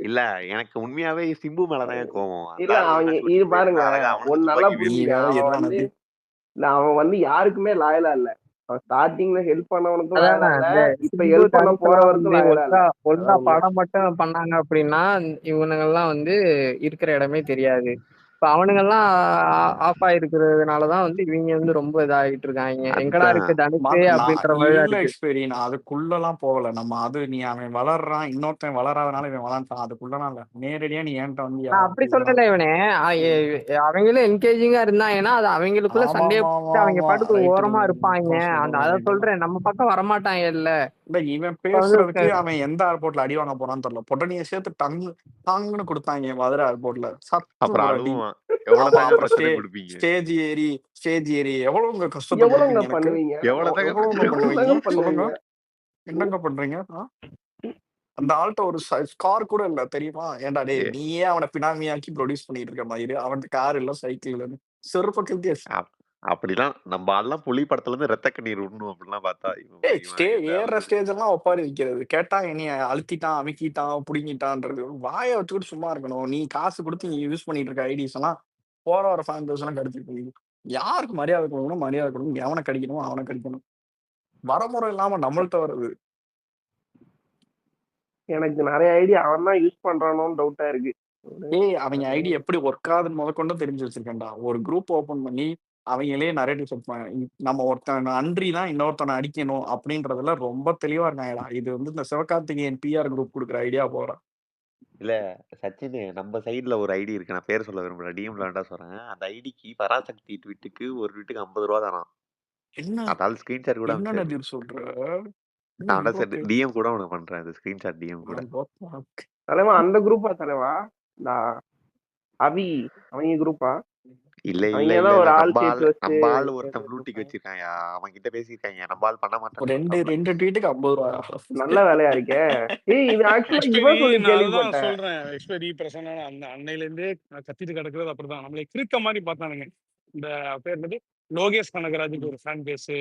இல்ல எனக்கு உண்மையாவே சிம்பு மேலதான் கோவம். அந்த இல்ல ஆளு அவங்க தண்ணி இது குடிச்சு பாருங்க, போயிருந்தா அழகா அவனுக்கு ஒன்னு நல்லா துப்பாக்கி நீ வீசி. புரிஞ்சுக்க. வேற அவன் எதானது வந்து அவன் வந்து யாருக்குமே லாயலா இல்ல. அவன் ஸ்டார்டிங்ல ஹெல்ப் பண்ணவனுக்கும் அதான் லாயலா இல்ல, இந்த இப்ப சிம்பு ஹெல்ப் பண்ண தனித்தெல்லாம் போறவருக்கும் வந்து லாயலா இல்ல. ஒழுங்கா அதான் உண்மை. படம் மட்டும் பண்ணாங்க அப்படின்னா இவனுங்கெல்லாம் வந்து இருக்கிற இடமே தெரியாது. இப்ப அவனுங்கெல்லாம் ஆஃப் ஆயிருக்கிறதுனாலதான் வந்து இவங்க வந்து ரொம்ப இதாகிட்டு இருக்காங்க. எங்கடா அதான் இருக்கு தனுஷு நான் அப்படின்ற மாதிரிதான் இல்ல இருக்கு. எக்ஸ்பெரி, நான் அதுக்குள்ளலாம் போகல. நம்ம அது நீ அவன் வளர்றான், இன்னொருத்தன் வளராதனால இவன் வளர்ந்தான், அதுக்குள்ளலாம் இல்ல. நேரடியா நீ என்கிட்ட வந்து நான் அப்படி சொல்லல இவனே, அவங்களும் என்கேஜிங்கா இருந்தாங்கன்னா அது அவங்களுக்குள்ள ஆமா சண்டையை ஆமா ஆமா அவங்க ஆமா பாட்டுக்கு ரைட்டு ஓரமா இருப்பாங்க. அந்த அதை ரைட்டு. சொல்றேன், நம்ம பக்கம் வரமாட்டாங்க இல்ல. இல்ல இவன் இப்ப வந்து பேசுறதுக்கு அவன் எந்த ஏர்போர்ட்ல அடி வாங்க போறான்னு தெரியல. பொட்டனியை சேர்த்து டாங்குன்னு கொடுத்தாங்க மதுரை ஏர்போர்ட்ல. சத்து அப்புறம் ஒரு அடி. அழுவான். ஆமா, எவ்வளவுதாங்க அப்புறம் பிரச்சனை கொடுப்பீங்க, ஸ்டேஜ் ஏறி எவ்வளவுங்க கஷ்டத்தை எவ்வளவுங்க கொடுப்பீங்க எனக்கு? பண்ணுவீங்க? எவ்வளவுதாங்க எவ்வளவுங்க பிரச்சனை பண்ணுவீங்க எவ்வளவுதாங்க சொல்லுங்க. பண்ணுவீங்க? என்னங்க பண்றீங்க? அந்த ஆள்கிட்ட ஒரு கார் கூட இல்ல தெரியுமா? ஏன்டா டே, ஏ, நீயே அவனை பினாமியாக்கி ப்ரொடியூஸ் பண்ணிட்டு இருக்க மாதிரி, அவனுக்கு கார் இல்ல சைக்கிள் இல்ல, செருப்ப அப்படிலாம் நம்ம ஆள்லாம் புலி படத்துல இருந்து ரத்த கண்ணீர் விடணும் அப்படிலாம் பார்த்தா ஏற ஸ்டேஜ் எல்லாம் ஒப்பாரி வைக்கிறது. கேட்டா என்னைய அழுத்திட்டான், அமுக்கிட்டான், புடுங்கிட்டான்றது. வாயை வச்சுக்கிட்டு சும்மா இருக்கணும். நீ காசு கொடுத்து நீ யூஸ் பண்ணிட்டு இருக்க ஐடிஸ் எல்லாம் போற வர ஃபேன் பேஸ் எல்லாம் கடிச்சிட்டு போகுது. யாருக்கு மரியாதை கொடுக்கணும், மரியாதை கொடுக்கணும், எவனை கடிக்கணும் அவனை கடிக்கணும். வரமுறை இல்லாம நம்மள்ட்ட வருது. எனக்கு நிறைய ஐடியா அவன் தான் யூஸ் பண்றானோன்னு டவுட்டா இருக்கு. அவங்க ஐடி எப்படி ஒர்க் ஆகுதுன்னு முதற்கொண்டு தெரிஞ்சு வச்சிருக்கேன்டா. ஒரு குரூப் ஓபன் பண்ணி அவங்களே நரேட்டிவ் செட் நம்ம ஒருத்தன் அன்றி தான் இன்னொருத்தனை அடிக்கணும் அப்படின்றதுல ரொம்ப தெளிவா இருக்காங்கடா. இது வந்து இந்த சிவகார்த்திகேயன் பிஆர் குரூப் கொடுக்குற ஐடியா போறேன். இல்ல சச்சின், நம்ம சைடுல ஒரு ஐடி இருக்கு, நான் பேர் சொல்ல விரும்பல, டிஎம்ல வேண்டாம் சொல்றேன். அந்த ஐடிக்கு பராசக்தி ட்வீட்டுக்கு ஒரு ட்வீட்டுக்கு 50 ரூபா தானா. என்ன அதால ஸ்கிரீன்ஷாட் கூட என்ன அனுப்பிச்சாரு. நதீர் சொல்ற? நான் டிஎம் கூட உனக்கு பண்றேன், இந்த ஸ்கிரீன்ஷாட் டிஎம் கூட. தலைவா அந்த குரூப்பா தலைவா? அவி அவங்க குரூப்பா? இல்ல இல்ல அவங்க இல்ல தான் ஒரு இல்ல, ஆள் சேர்த்து வச்சு நம்ம ஆள் ஒருத்தன் ப்ளூடிக் வச்சிருக்காங்க, அவன் கிட்ட பேசியிருக்காங்க, நம்ம ஆள் பண்ண மாட்டான். ரெண்டு ட்வீட்டுக்கு 50 ரூபா. நல்ல வேலையா இருக்கே. இது ஆக்சுவலா இவன் சொல்லி நான் அதுதான் கேள்விப்பட்டேன். சொல்றேன். எக்ஸ்பெரி பிரச்சனை அந்த அன்னையில இருந்தே கத்திட்டு கிடக்குறது அப்படிதான். நம்மளை கிறுக்க மாதிரி பார்த்தானுங்க. இந்த பேர் என்னது, லோகேஷ் கனகராஜுக்கு ஒரு ஃபேன் பேஸ்,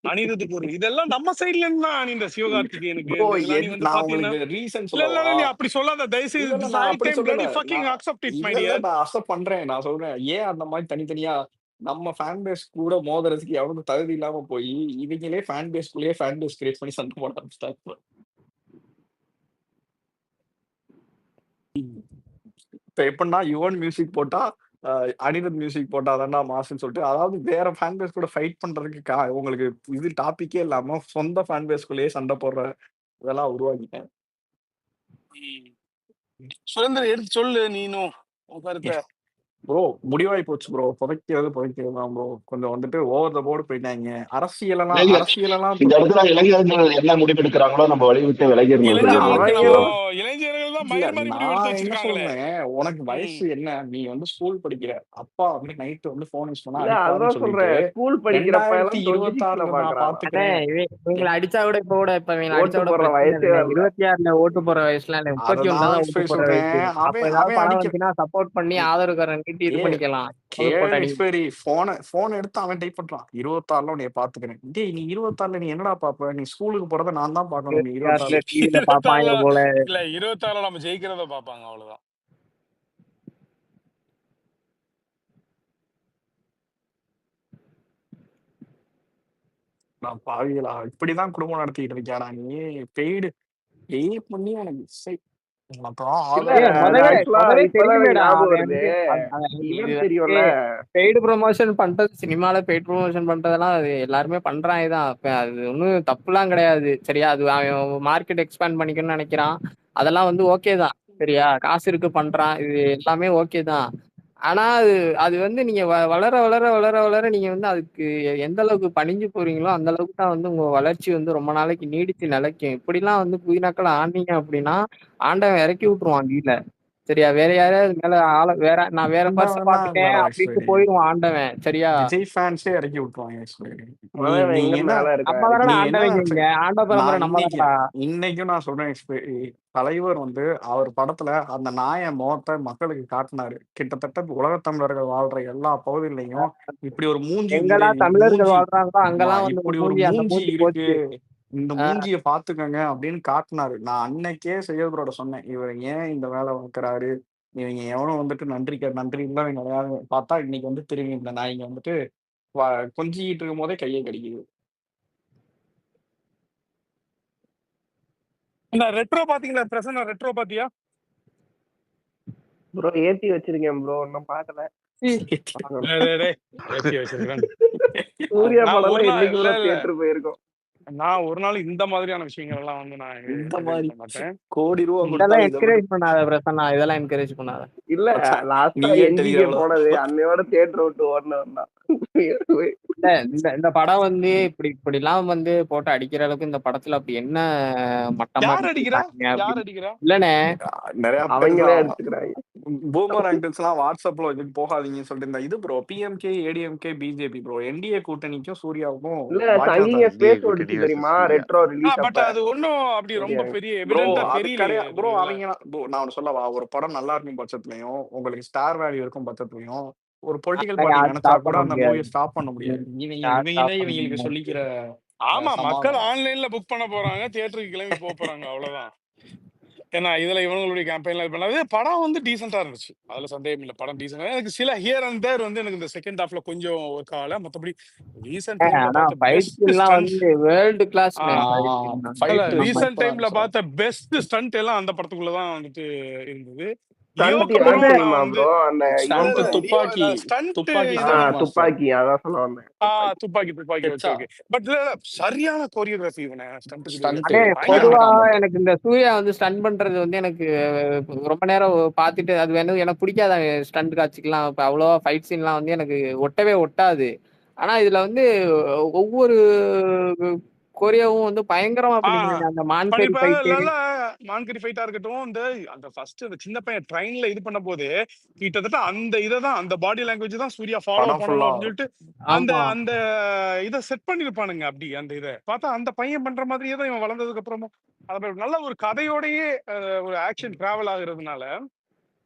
அனிருத்துக்கு ஒரு, இதெல்லாம் நம்ம சைட்ல இருந்து தான். இந்த சிவகார்த்திகேயனுக்கு Bro, இதெல்லாம் நீ வந்து நான் பாத்தீங்கன்னா, உங்களுக்கு ரீசன் இல்ல இல்ல சொல்லவா? நீ அப்படி சொல்லாத தயவு இல்ல செய்து. இல்ல, This நான் I அப்படி can bloody சொல்லல. fucking accept it, my இல்ல இல்ல, dear. நான் அக்செப்ட் பண்றேன். நான் சொல்றேன், ஏன் அந்த மாதிரி தனித்தனியா நம்ம ஃபேன் பேஸ் கூட மோதுறதுக்கு எவனுக்கு தகுதி இல்லாம போய் இவங்களே ஃபேன் பேஸ்க்குள்ளேயே ஃபேன் பேஸ் கிரியேட் பண்ணி சண்டை போட ஆரம்பிச்சிட்டாங்க. இப்ப எப்படின்னா யுவன் மியூசிக் போட்டா அனிருத் மியூசிக் போட்டா தான்டா மாசுன்னு சொல்லிட்டு, அதாவது வேற ஃபேன் பேஸ் கூட ஃபைட் பண்றதுக்கு உங்களுக்கு இது டாபிக்கே இல்லாம சொந்த ஃபேன் பேஸ்க்குள்ளேயே சண்டை போடுற இதெல்லாம் உருவாக்கிட்டேன். சுரேந்தர் எடுத்து சொல்லு நீனும் உன் கருத்தை. ப்ரோ முடிவாகி போச்சு ப்ரோ. புதைக்கிறது தான் ப்ரோ. கொஞ்சம் வந்துட்டு ஓவர் த போர்டு போயிட்டாங்க. அரசியலெல்லாம் இல்ல, அரசியலெல்லாம் இந்த இடத்துல இளைஞர்கள் என்ன முடிவெடுக்கிறாங்களோ நம்ம வழி விட்டு விலகிடணும் இல்ல விஜய். இளைஞர்களுக்கு அவங்க நம்ம எல்லாம் இளைஞர்கள் தான் இல்ல மயிர் மாதிரி முடிவு எடுத்து நான் என்ன வச்சிருக்காங்களே. சொன்னேன், உனக்கு ம். வயசு என்ன? நீ வந்து ஸ்கூல் படிக்கிற. அப்பா வந்து நைட்டு வந்து போன் யூஸ் பண்ணா இல்ல அடிப்பாருன்னு அதான் சொல்லிட்டு சொல்றேன். ஸ்கூல் படிக்கிறப்ப எல்லாம் 26ல 2026ல நான் அண்ணே பாத்துக்கிறேன். இவங்களை அடிச்சா கூட இப்ப இவங்களை அடிச்சா ஓட்டு கூட போடுற பிரச்சனை வயசே இல்லைண்ணே. வரல. 26ல ஓட்டு போற வயசுலாம் இல்லை. 31 தான் அததான் ஓட்டு போடுற சொல்றேன். வயசு. அப்ப அவன் ஏதாவது அவன் பணம் அடிக்க வந்துச்சுன்னா சப்போர்ட் பண்ணி ஆதரவுக்காரன் நீட்டி இது ஏ பண்ணிக்கலாம். போட்டு கேளு அடி. எக்ஸ்பைரி போன் எடுத்து அவன் டைப் பண்றான். 26ல உன்னைய பாத்துக்கிறேன். டேய் நீ 26ல நீ என்னடா பாப்ப? நீ ஸ்கூலுக்கு போறத நான் தான் பாக்கணும். நீ 26ல டிவில பாப்பாங்க 26ல போல. இல்ல 26ல நம்ம ஜெயிக்கிறத பாப்பாங்க, அவ்வளவுதான். நான் பாவிகளா இப்படிதான் குடும்பம் நடத்திட்டு இருக்கியாடா நீ? பெய்டு பெய் பண்ணி எனக்கு இசை அப்புறம் இல்ல ஏய், முதவே ஆக்சுவலா முதவே இப்பதான் எனக்கு தெரியுமேடா. ஞாபகம் அவன் வருது. வந்து இது இவன் வந்து தெரியும்ல, பெய்டு ப்ரொமோஷன் பண்றது, சினிமால பெய்டு ப்ரொமோஷன் பண்றதெல்லாம் அது எல்லாருமே பண்றாங்க தான். இப்ப அது ஒன்றும் தப்புலாம் கிடையாது. சரியா, அது அவன் மார்க்கெட் எக்ஸ்பேண்ட் பண்ணிக்கணும்னு நினைக்கிறான். அதெல்லாம் வந்து ஓகே தான். சரியா, காசு இருக்கு பண்றான். இது எல்லாமே ஓகே தான். ஆனா அது அது வந்து நீங்க வளர வளர வளர வளர நீங்க வந்து அதுக்கு எந்த அளவுக்கு பணிஞ்சு போறீங்களோ அந்த அளவுக்கு தான் வந்து உங்க வளர்ச்சி வந்து ரொம்ப நாளைக்கு நீடித்து நிலைக்கும். இப்படிலாம் வந்து புதினாக்கள் ஆனீங்க அப்படின்னா ஆண்டவன் இறக்கி விட்டுருவான் கீழே. சரியா, வேற யாராவது மேல வேற நான் வேற அந்த பர்ச மாதிரிலாம் பாத்துட்டேன் இல்லடா அப்படின்ட்டு எக்ஸ்பைரி. போயிடுவான் ஆண்டவன். சரியா, விஜய் ஃபேன்ஸே இறக்கி விட்டுருவாங்க எக்ஸ்பைரி. நீ மதவன் நீ எங்க என்ன மேல இருக்க நம்ம தானடா நீ என்ன ஆண்டவங்க. நினைச்ச? இங்க ஆண்ட பரம்பரை நான் நம்ம தானடா. இன்னைக்கும் நான் சொல்றேன் எக்ஸ்பைரி. தலைவர் வந்து அவர் படத்துல அந்த நாய முகத்தை மக்களுக்கு காட்டினாரு. கிட்டத்தட்ட உலகத் தமிழர்கள் வாழ்ற எல்லா பகுதியிலையும் இப்படி ஒரு மூஞ்சி எங்கெல்லாம் தமிழர்கள் மூஞ்சி வாழ்றாங்களோ அங்கெல்லாம் வந்து இப்படி ஒரு அந்த மூஞ்சி மூஞ்சி இருக்கு, போச்சு. இந்த மூஞ்சிய பாத்துக்கங்க அப்படின்னு காட்டினாரு. நான் அன்னைக்கே செய்யதோட சொன்னேன், இவர் ஏன் இந்த வேலை வைக்கிறாரு, இவங்க எவனும் வந்துட்டு நன்றி இல்லை கிடையாது. பார்த்தா இன்னைக்கு வந்து திரும்பி இந்த நாய்ங்க வந்துட்டு கொஞ்சிக்கிட்டு இருக்கும் போதே கையை கடிக்குது. இந்த ரெட்ரோ பாத்தீங்களா? பிரசன்ன ரெட்ரோ பாத்தியா? ப்ரோ ஏத்தி வச்சிருக்கேன் ப்ரோ, இன்னும் பாக்கல. பார்க்கணும். டேய், டேய், ஏத்தி வச்சிருக்கேன். சூர்யா நான் படம் ஒரு நாள் என்னைக்கு இல்ல ப்ரோ இல்ல தியேட்டர் போயிருக்கோம். நான் ஒரு நாள் இந்த மாதிரியான விஷயங்கள் எல்லாம் வந்து நான் இந்த encourage மாதிரி பண்ண மாட்டேன். கோடி ரூபா இதெல்லாம் கொடுத்தாலும் இதை என்கரேஜ் பண்ணாத பிரசன்னா, இதெல்லாம் என்கரேஜ் பண்ணாத. இல்ல லாஸ்டா நீயே என்ஜிகே தெரியும். போனது அன்னையோட தியேட்டர் விட்டு ஓடினவன் தான். இல்ல இந்த படம் வந்து இப்படிலாம் வந்து போட்டு அடிக்கிற அளவுக்கு இந்த படத்துல அப்படி என்ன மட்டமா யார் அடிக்கிறா? நடிச்சிருக்காங்க யார் அப்படின்னு. அடிக்கிறா? இல்லண்ணே, நிறைய பேர் அவங்களே தான் எடுத்துக்கிறாங்க. பூமர் ஆங்கிள்ஸ் எல்லாம் வாட்ஸ்அப்ல இதுக்கு போகாதீங்கன்னு சொல்லிட்டு இந்த இது ப்ரோ பிஎம்கே ஏடிஎம்கே பிஜேபி ப்ரோ என்டிஏ கூட்டணிக்கும் சூர்யாவுக்கும் இல்ல பாஜக சங்கிங்க NDA ஸ்பேஸ் கூட்டணி ஓடிச்சு versus தெரியுமா சூர்யா. ரெட்ரோ ரிலீஸ் பட் அப்ப. அது ஒன்னும் அப்படி ரொம்ப சரியா. பெரிய ப்ரோ எவிடென்ட்டா அது தெரியலையே கிடையாது ப்ரோ. இதுல. அவங்க நான் ஒன்று சொல்லவா, ஒரு படம் நல்லா இருக்கும் பட்சத்துலயும் உங்களுக்கு ஸ்டார் வேல்யூ இருக்கும் பட்சத்துலயும் ஒரு பொலிட்டிக்கல் பார்ட்டி யாரும் நினைச்சா ஸ்டாப் கூட பண்ண அந்த முடியாது. மூவியை ஸ்டாப் பண்ண முடியாது. யாரும் இவங்களே ஸ்டாப் பண்ண இவங்களுக்கு முடியாது. சொல்லிக்கிற ஆமா, மக்கள் சமாதானம். ஆன்லைன்ல புக் பண்ண போறாங்க, தியேட்டருக்கு கிளம்பி போறாங்க, அவ்வளவுதான். ஏன்னா இதுல இவங்களுடைய கேம்பெயின்ல இது பண்ணாது. படம் வந்து டீசெண்டா இருந்துச்சு, அதுல சந்தேகம் இல்லை. படம் டீசெண்டா எனக்கு சில ஹியர் அண்ட் தேர் வந்து எனக்கு இந்த செகண்ட் ஹாஃப்ல கொஞ்சம் ஒர்க் ஆகல. மத்தபடி ரீசெண்ட் டைம்ல ஆனா பார்த்த ஃபைட் பெஸ்ட் சீன்லாம் ஸ்டண்ட் வந்து வேர்ல்டு கிளாஸ். ஃபைட் ரீசெண்ட் சூப்பரா டைம்ல இருந்துச்சு. பார்த்த பெஸ்ட் ஸ்டண்ட் எல்லாம் அந்த படத்துக்குள்ளதான் வந்துட்டு இருந்தது. ஸ்டண்ட் லியோக்கு எது அப்புறம் தெரியுமா நான் வந்து ப்ரோ, அந்த ஸ்டண்ட் இவன் துப்பாக்கி ஸ்டண்ட் துப்பாக்கி இதை மாஸ்டர் துப்பாக்கி, அதான் சொல்ல வந்தேன். துப்பாக்கி ஓகே ஹெச்சா ஓகே. பட் சரியான கோரியோகிராஃபி இவனே ஸ்டண்ட்டுக்கு ஸ்டண்ட் அண்ணே, பயங்கரமா பொதுவா பயங்கர எனக்கு இந்த சூர்யா வந்து ஸ்டன் பண்றது வந்து எனக்கு ரொம்ப நேரம் பார்த்துட்டு அது வேணும் எனக்கு பிடிக்காத ஸ்டண்ட் காட்சிக்கெல்லாம். இப்போ அவ்வளோவா ஃபைட் சீன்லாம் வந்து எனக்கு ஒட்டவே ஒட்டாது. ஆனா இதுல வந்து ஒவ்வொரு கொரியாவும் வந்து பயங்கரமா பண்ணிருந்தாங்க. அந்த மான்கறி பண்ணிருப்பாங்க. ஃபைட்டு. நல்லா மான்கரி ஃபைட்டா இருக்கட்டும், இந்த அந்த ஃபர்ஸ்ட் அந்த சின்ன பையன் ட்ரெயின்ல இது பண்ண போது கிட்டத்தட்ட அந்த இததான் அந்த பாடி லாங்குவேஜ் தான் சூர்யா ஃபாலோ படம் பண்ணணும் ஃபுல்லா அப்படின்னு சொல்லிட்டு அந்த ஆமா, அந்த இதை செட் பண்ணிருப்பானுங்க. அப்படி அந்த இதை பார்த்தா அந்த பையன் பண்ற மாதிரியே தான் இவன் வளர்ந்ததுக்கு அப்புறமும் அது நல்ல ஒரு கதையோடயே ஒரு ஆக்ஷன் டிராவல் ஆகுறதுனால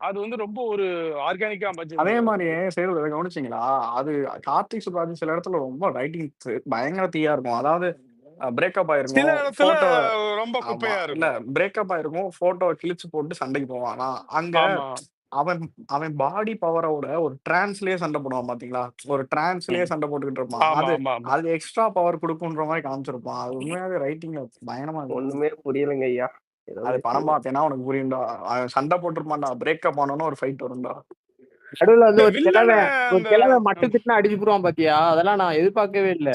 அது வந்து ரொம்ப ஒரு ஆர்கானிக்கா அதே அமைஞ்சிருந்தது. மாதிரியே செய்யறது கவனிச்சிங்களா? அது கார்த்திக் சுப்ராஜ் சில இடத்துல ரொம்ப ரைட்டிங் பயங்கர தீயா இருக்கும். அதாவது பிரேக்கப் சில ஆயிருக்கும் இடத்துல போட்டோ. ரொம்ப ஆமா குப்பையா இல்ல இருக்கும். பிரேக்கப் ஆயிருக்கும் போட்டோ கிழிச்சு போட்டு சண்டைக்கு போவான். ஆனா அங்க ஆமா, அவன் அவன் பாடி பவரோட ஒரு டிரான்ஸ்லயே சண்டை போடுவான் பாத்தீங்களா? ஒரு டிரான்ஸ்லயே சண்டை போட்டுக்கிட்டு இருப்பான். ஆமா, அது ஆமா, ஆமா. அது எக்ஸ்ட்ரா பவர் கொடுக்குன்ற மாதிரி காமிச்சிருப்பான். அது உண்மையாவே ரைட்டிங்ல பயங்கரமா இருக்கு. ஒண்ணுமே புரியலைங்க ஐயா. ஏதோ அது படம் பேசுறீங்க. பார்த்தேன்னா உனக்கு புரியும்டா. அவன் சண்டை போட்டிருப்பான்டா, பிரேக்கப் ஆனோன்னு ஒரு ஃபைட் வரும்டா. நடுவுல வந்து இல்ல ஒரு வில்லன அந்த கிழமை மட்டும் திட்டுனா அடிச்சு போடுவான் பாத்தியா, அதெல்லாம் நான் எதிர்பார்க்கவே இல்ல.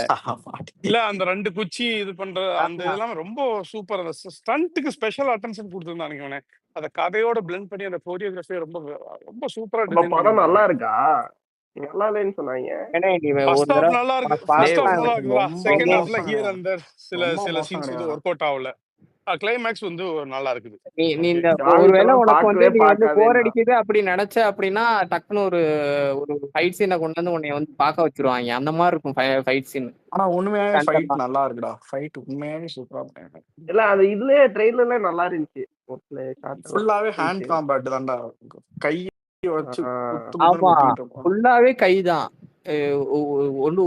இல்ல அந்த 2 குச்சி இது பண்ற அந்த ஆமா. இதெல்லாம் ரொம்ப சூப்பர். அந்த ஸ்டண்ட்டுக்கு ஸ்பெஷல் அட்டென்ஷன் கொடுத்துருந்தானுங்க இவனே. அத கதையோட பிளெண்ட் பண்ணி அந்த கோரியோகிராஃபியை ரொம்ப ரொம்ப சூப்பரா அப்ப டிசைன் படம் நல்லா பண்ணிருந்தானுங்க. இருக்கா? நல்லா இல்லைன்னு சொன்னாங்க. ஏன்னா நீ ஒரு ஃபர்ஸ்ட் ஹாஃப் தடவை நல்லா இருக்கு, உனக்கு ஃபர்ஸ்ட் ஹாஃப் பார்க்கலாம். நல்லா இருக்குதுடா. ரொம்ப செகண்ட் நீ ஹாஃப்ல மோசங்க. ஹியர் அண்ட் தேர் சில ரொம்ப சில சீன்ஸ் மோசங்கடா. வந்து ஒர்க் அவுட் ஆகல. கிளைமேக்ஸ் வந்து நல்லா இருக்குது. நீ ஓகே. இந்த ஜான் ஒருவேளை விக்கெல்லாம் உனக்கு வந்து பார்க்கவே நீ வந்து போர் பார்க்காதேன்னா. அடிக்குது அப்படி நினைச்ச அப்படின்னா டக்குன்னு ஒரு ஒரு ஃபைட் சீனை கொண்டு வந்து உன்னை வந்து பார்க்க வச்சிருவாங்க. அந்த மாதிரி இருக்கும் ஃபைட் சீன். ஆனா உண்மையாவே ஃபைட் நல்லா இருக்குடா. ஃபைட் உண்மையாவே சூப்பரா பண்ணாங்க. இல்ல அது இதுலயே ட்ரெயிலர்ல நல்லா இருந்துச்சு. ஒரு சில ஷாட் எல்லாம் ஃபுல்லாவே ஹேண்ட் இருந்துச்சு. காம்பேட் தான்டா. கை வச்சு குத்து ஆமா குத்துன்னு குத்திட்டு இருப்பான். ஃபுல்லாவே கைதான்.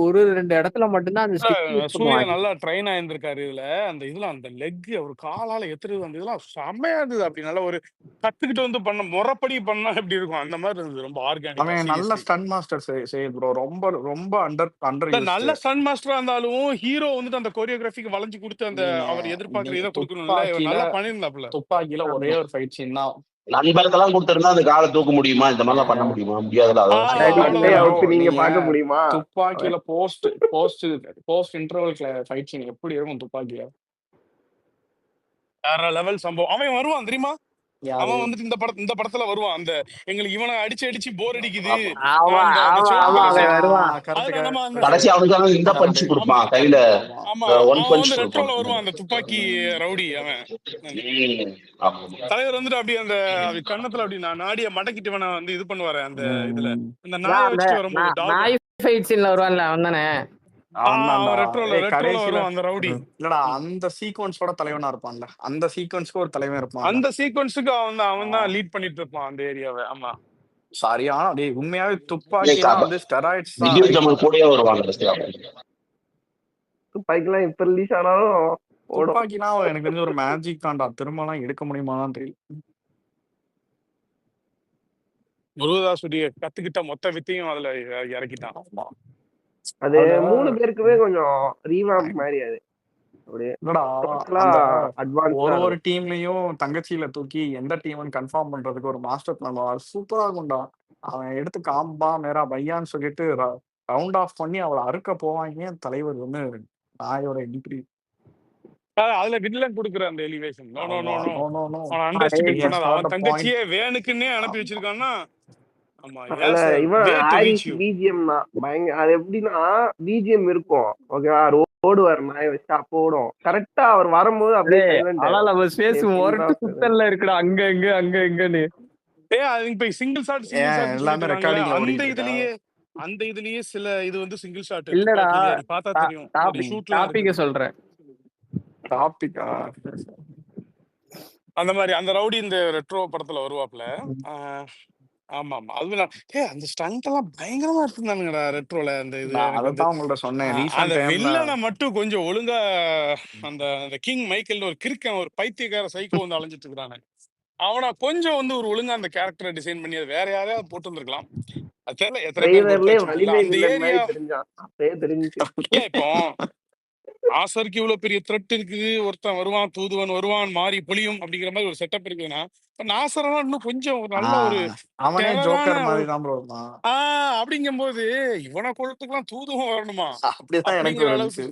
ஒரு 2 இடத்துல மட்டும்தான் அந்த ஸ்டிக் யூஸ் சூர்யா பண்ணுவாங்க. நல்லா ட்ரெயின் ஆயிருந்திருக்காரு இதுல. அந்த இதெல்லாம் அந்த லெக் அவர் காலால எத்துறது அந்த இதெல்லாம் செம்மையா இருந்தது. அப்படி நல்லா ஒரு கத்துக்கிட்டு வந்து பண்ண முறைப்படி பண்ணா எப்படி இருக்கும் அந்த மாதிரி இருந்தது. ரொம்ப ஆர்கானிக்கா அவன் நல்ல சீரியஸ்லி. ஸ்டன் மாஸ்டர் செய்ய ப்ரோ. ரொம்ப ரொம்ப அண்டர் யூஸ்டு. நல்ல ஸ்டன் மாஸ்டரா இருந்தாலும் ஹீரோ வந்துட்டு அந்த கோரியோகிராஃபிக்கு வளைஞ்சு கொடுத்து அந்த அவர் எதிர்பார்க்குற இதை கொடுக்கணும்ல. இவர் நல்லா பண்ணியிருந்தாப்ல. துப்பாக்கியில ஒரே ஒரு ஃபைட் சீன் தான். நண்பர்களெல்லாம் கொடுத்திருந்தா அந்த காலை தூக்க முடியுமா? இந்த மாதிரிலாம் பண்ண முடியுமா? முடியாதுல. மண்டையை அவ்வளவுதான். அவுத்து நீங்க பார்க்க முடியுமா? துப்பாக்கியில போஸ்ட் இன்டர்வல் ஃபைட் சீன் எப்படி இருக்கும் துப்பாக்கியில? வேற லெவல் சம்பவம். அவன் வருவான் தெரியுமா? யாரு? அவன் வந்துட்டு இந்த படத்துல வருவான். அந்த எங்களுக்கு இவனை அடிச்சு போர் அடிக்குது. ஆமா அந்த ஆமா சிவப்பு ஆமா கலர் அவன் வருவான். அதுல நம்ம அந்த கடைசி அவனுக்காக இந்த பஞ்ச் கொடுப்பான் கையில. ஆமா ஒன் அவன் பஞ்ச் வந்து கொடுப்பான். ரெட்ரோல வருவான். அந்த துப்பாக்கி ரவுடி அவன் ஆமா. தலைவர் வந்துட்டு அப்படியே அந்த அப்படி கண்ணத்துல அப்படி நாடிய மடக்கிட்டு வேணா வந்து இது பண்ணுவாரு. அந்த இதுல இந்த நாயை அந்த வச்சுட்டு வரும்போது டாக் நாய் ஃபைட் சீன்ல வருவான்ல அவன் தானே? அவன் ரெட்ரோல வருவான் அந்த ரவுடி. இல்லடா அந்த சீக்வன்ஸோட தலைவனா இருப்பான்ல. அந்த சீக்வன்ஸ்க்கு ஒரு தலைவன் இருப்பான். அந்த சீக்வன்ஸுக்கு அவன் தான் லீட் பண்ணிட்டு இருப்பான் அந்த ஏரியாவை. ஆமா சரியான டேய் உண்மையாவே துப்பாக்கிலாம் வந்து ஸ்டெராய்ட்ஸ் தான். விஜய் ஜமல் கூடயே வருவாங்க. துப்பாக்கிலாம் இப்ப ரிலீஸ் ஆனாலும் துப்பாக்கிலாம் எனக்கு தெரிஞ்ச ஒரு மேஜிக் தான்டா. திரும்பலாம் எடுக்க முடியுமான்னு தெரியல. முருகதாசுடைய கத்துக்கிட்ட மொத்த வித்தையும் அதுல இறக்கிட்டான். அது 3 பேருக்குமே கொஞ்சம் ரீவாம்ப் மாதிரி. அது அப்படியே ஒரு டீம்லயும் தங்கச்சியில தூக்கி எந்த டீம்னு கன்ஃபார்ம் பண்றதுக்கு ஒரு மாஸ்டர் பிளான் சூப்பரா இருக்கும்டா. அவன் எடுத்து காம்பா நேரா பையான்னு சொல்லிட்டு ரவுண்ட் ஆஃப் பண்ணி அவளை அறுக்க போவாங்க. தலைவர் வந்து நாயோட என்ட்ரி. அதுல வில்லன் குடுக்குற அந்த எலிவேஷன் அவன் தங்கச்சியே வேணுக்குன்னே அனுப்பி வச்சிருக்கான்னா. அது எப்படின்னா பிஜிஎம் இருக்கும் ஓகேவா, ஓடுவார் நாயை வச்சா போடும். கரெக்டா அவர் வரும்போது அப்படியே இருக்குடா அங்க இங்க அங்க இங்கன்னு. சிங்கிள் ஷாட் அந்த இதுலயே சில இது வந்து சிங்கிள் ஷாட் இல்லடா பார்த்தா தெரியும். டாபிக் சொல்றேன். டாபிக்கா அந்த மாதிரி அந்த ரவுடி இந்த ரெட்ரோ படத்துல வருவாப்ல. ஆமா ஆமா அது அந்த ஸ்டண்ட் எல்லாம் பயங்கரமா இருந்தானுங்கடா ரெட்ரோல. அந்த இது உங்கள்ட்ட சொன்னேன். அந்த வில்லனை மட்டும் கொஞ்சம் ஒழுங்கா அந்த கிங் மைக்கேல் ஒரு கிறுக்கன் ஒரு பைத்தியக்கார சைக்கோ வந்து அலைஞ்சிட்டு இருக்கிறானே, அவனை கொஞ்சம் வந்து ஒரு ஒழுங்கா அந்த கேரக்டரை டிசைன் பண்ணி அது வேற யாரையாவது போட்டு வந்திருக்கலாம். அது தெரியல எத்தனை பேர் அந்த ஏரியா. இப்போ ஆசருக்கு இவ்வளவு பெரிய த்ரெட் இருக்கு, ஒருத்தன் வருவான் தூதுவன் வருவான் மாறி பொழியும் அப்படிங்கிற மாதிரி ஒரு செட்டப் இருக்குதுன்னா, நாசரெல்லாம் இன்னும் கொஞ்சம் ஒரு நல்ல ஒரு அப்படிங்கும் போது இவனை கொழுத்துக்கெல்லாம் தூதுவம் வரணுமா அப்படிங்கிற அளவுக்கு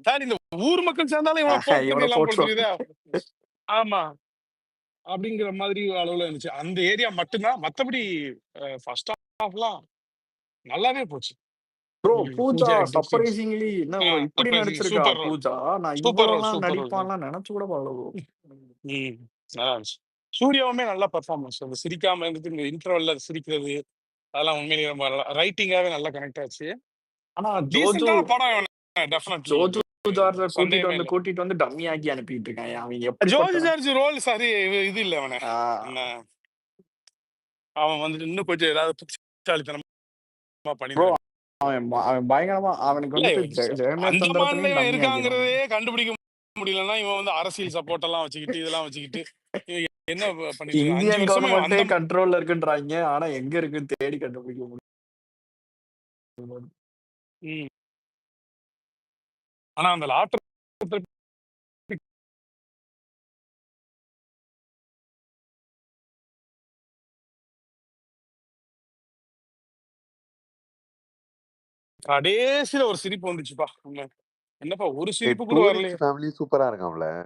சார் இந்த ஊர் மக்கள் சேர்ந்தாலும் இவனை போட்டு. ஆமா அப்படிங்கிற மாதிரி அளவுல இருந்துச்சு அந்த ஏரியா மட்டும்தான். மத்தபடி ஃபர்ஸ்ட் ஹாஃப்லாம் நல்லாவே போச்சு. பூஜா சர்ப்ரைசிங்லி என்ன இப்படி நடிச்சிருக்கா பூஜா? நான் இவ்வளவு நடிப்பான்லாம் நினைச்சு கூட நல்லா இருந்துச்சு. சூர்யாவுமே நல்ல பெர்ஃபார்மன்ஸ். அந்த சிரிக்காம இருந்துட்டு இந்த இன்டர்வல்ல சிரிக்கிறது அதெல்லாம் உண்மையிலேயே ரொம்ப ரைட்டிங்காவே நல்லா கனெக்ட் ஆச்சு. ஆனா படம் கூட்டிட்டு வந்து டம்மி ஆக்கி அனுப்பிட்டு இருக்கான். ஜோர்ஜ் ஜார்ஜ் ரோல் சரி இது இல்ல அவனை. அவன் வந்துட்டு இன்னும் கொஞ்சம் ஏதாவது புத்திசாலித்தனமா பண்ணிடுவான். அவன் பயங்கரமா அவனுக்கு வந்து இருக்காங்கிறதே கண்டுபிடிக்க முடியலன்னா இவன் வந்து அரசியல் சப்போர்ட் எல்லாம் வச்சுக்கிட்டு இதெல்லாம் வச்சுக்கிட்டு என்ன பண்ணிட்டு இந்தியன் கவர்மெண்டே கண்ட்ரோல்ல இருக்குன்றாங்க. ஆனா எங்க இருக்குன்னு தேடி கண்டுபிடிக்க முடியும். ஆனா அந்த லாட்டரி கடைசியில ஒரு சிரிப்பு வந்துச்சுப்பா. என்னப்பா ஒரு சிரிப்பு கூட டூரிஸ்ட் வரலையே. ஃபேமிலி சூப்பரா இருக்கான்ல.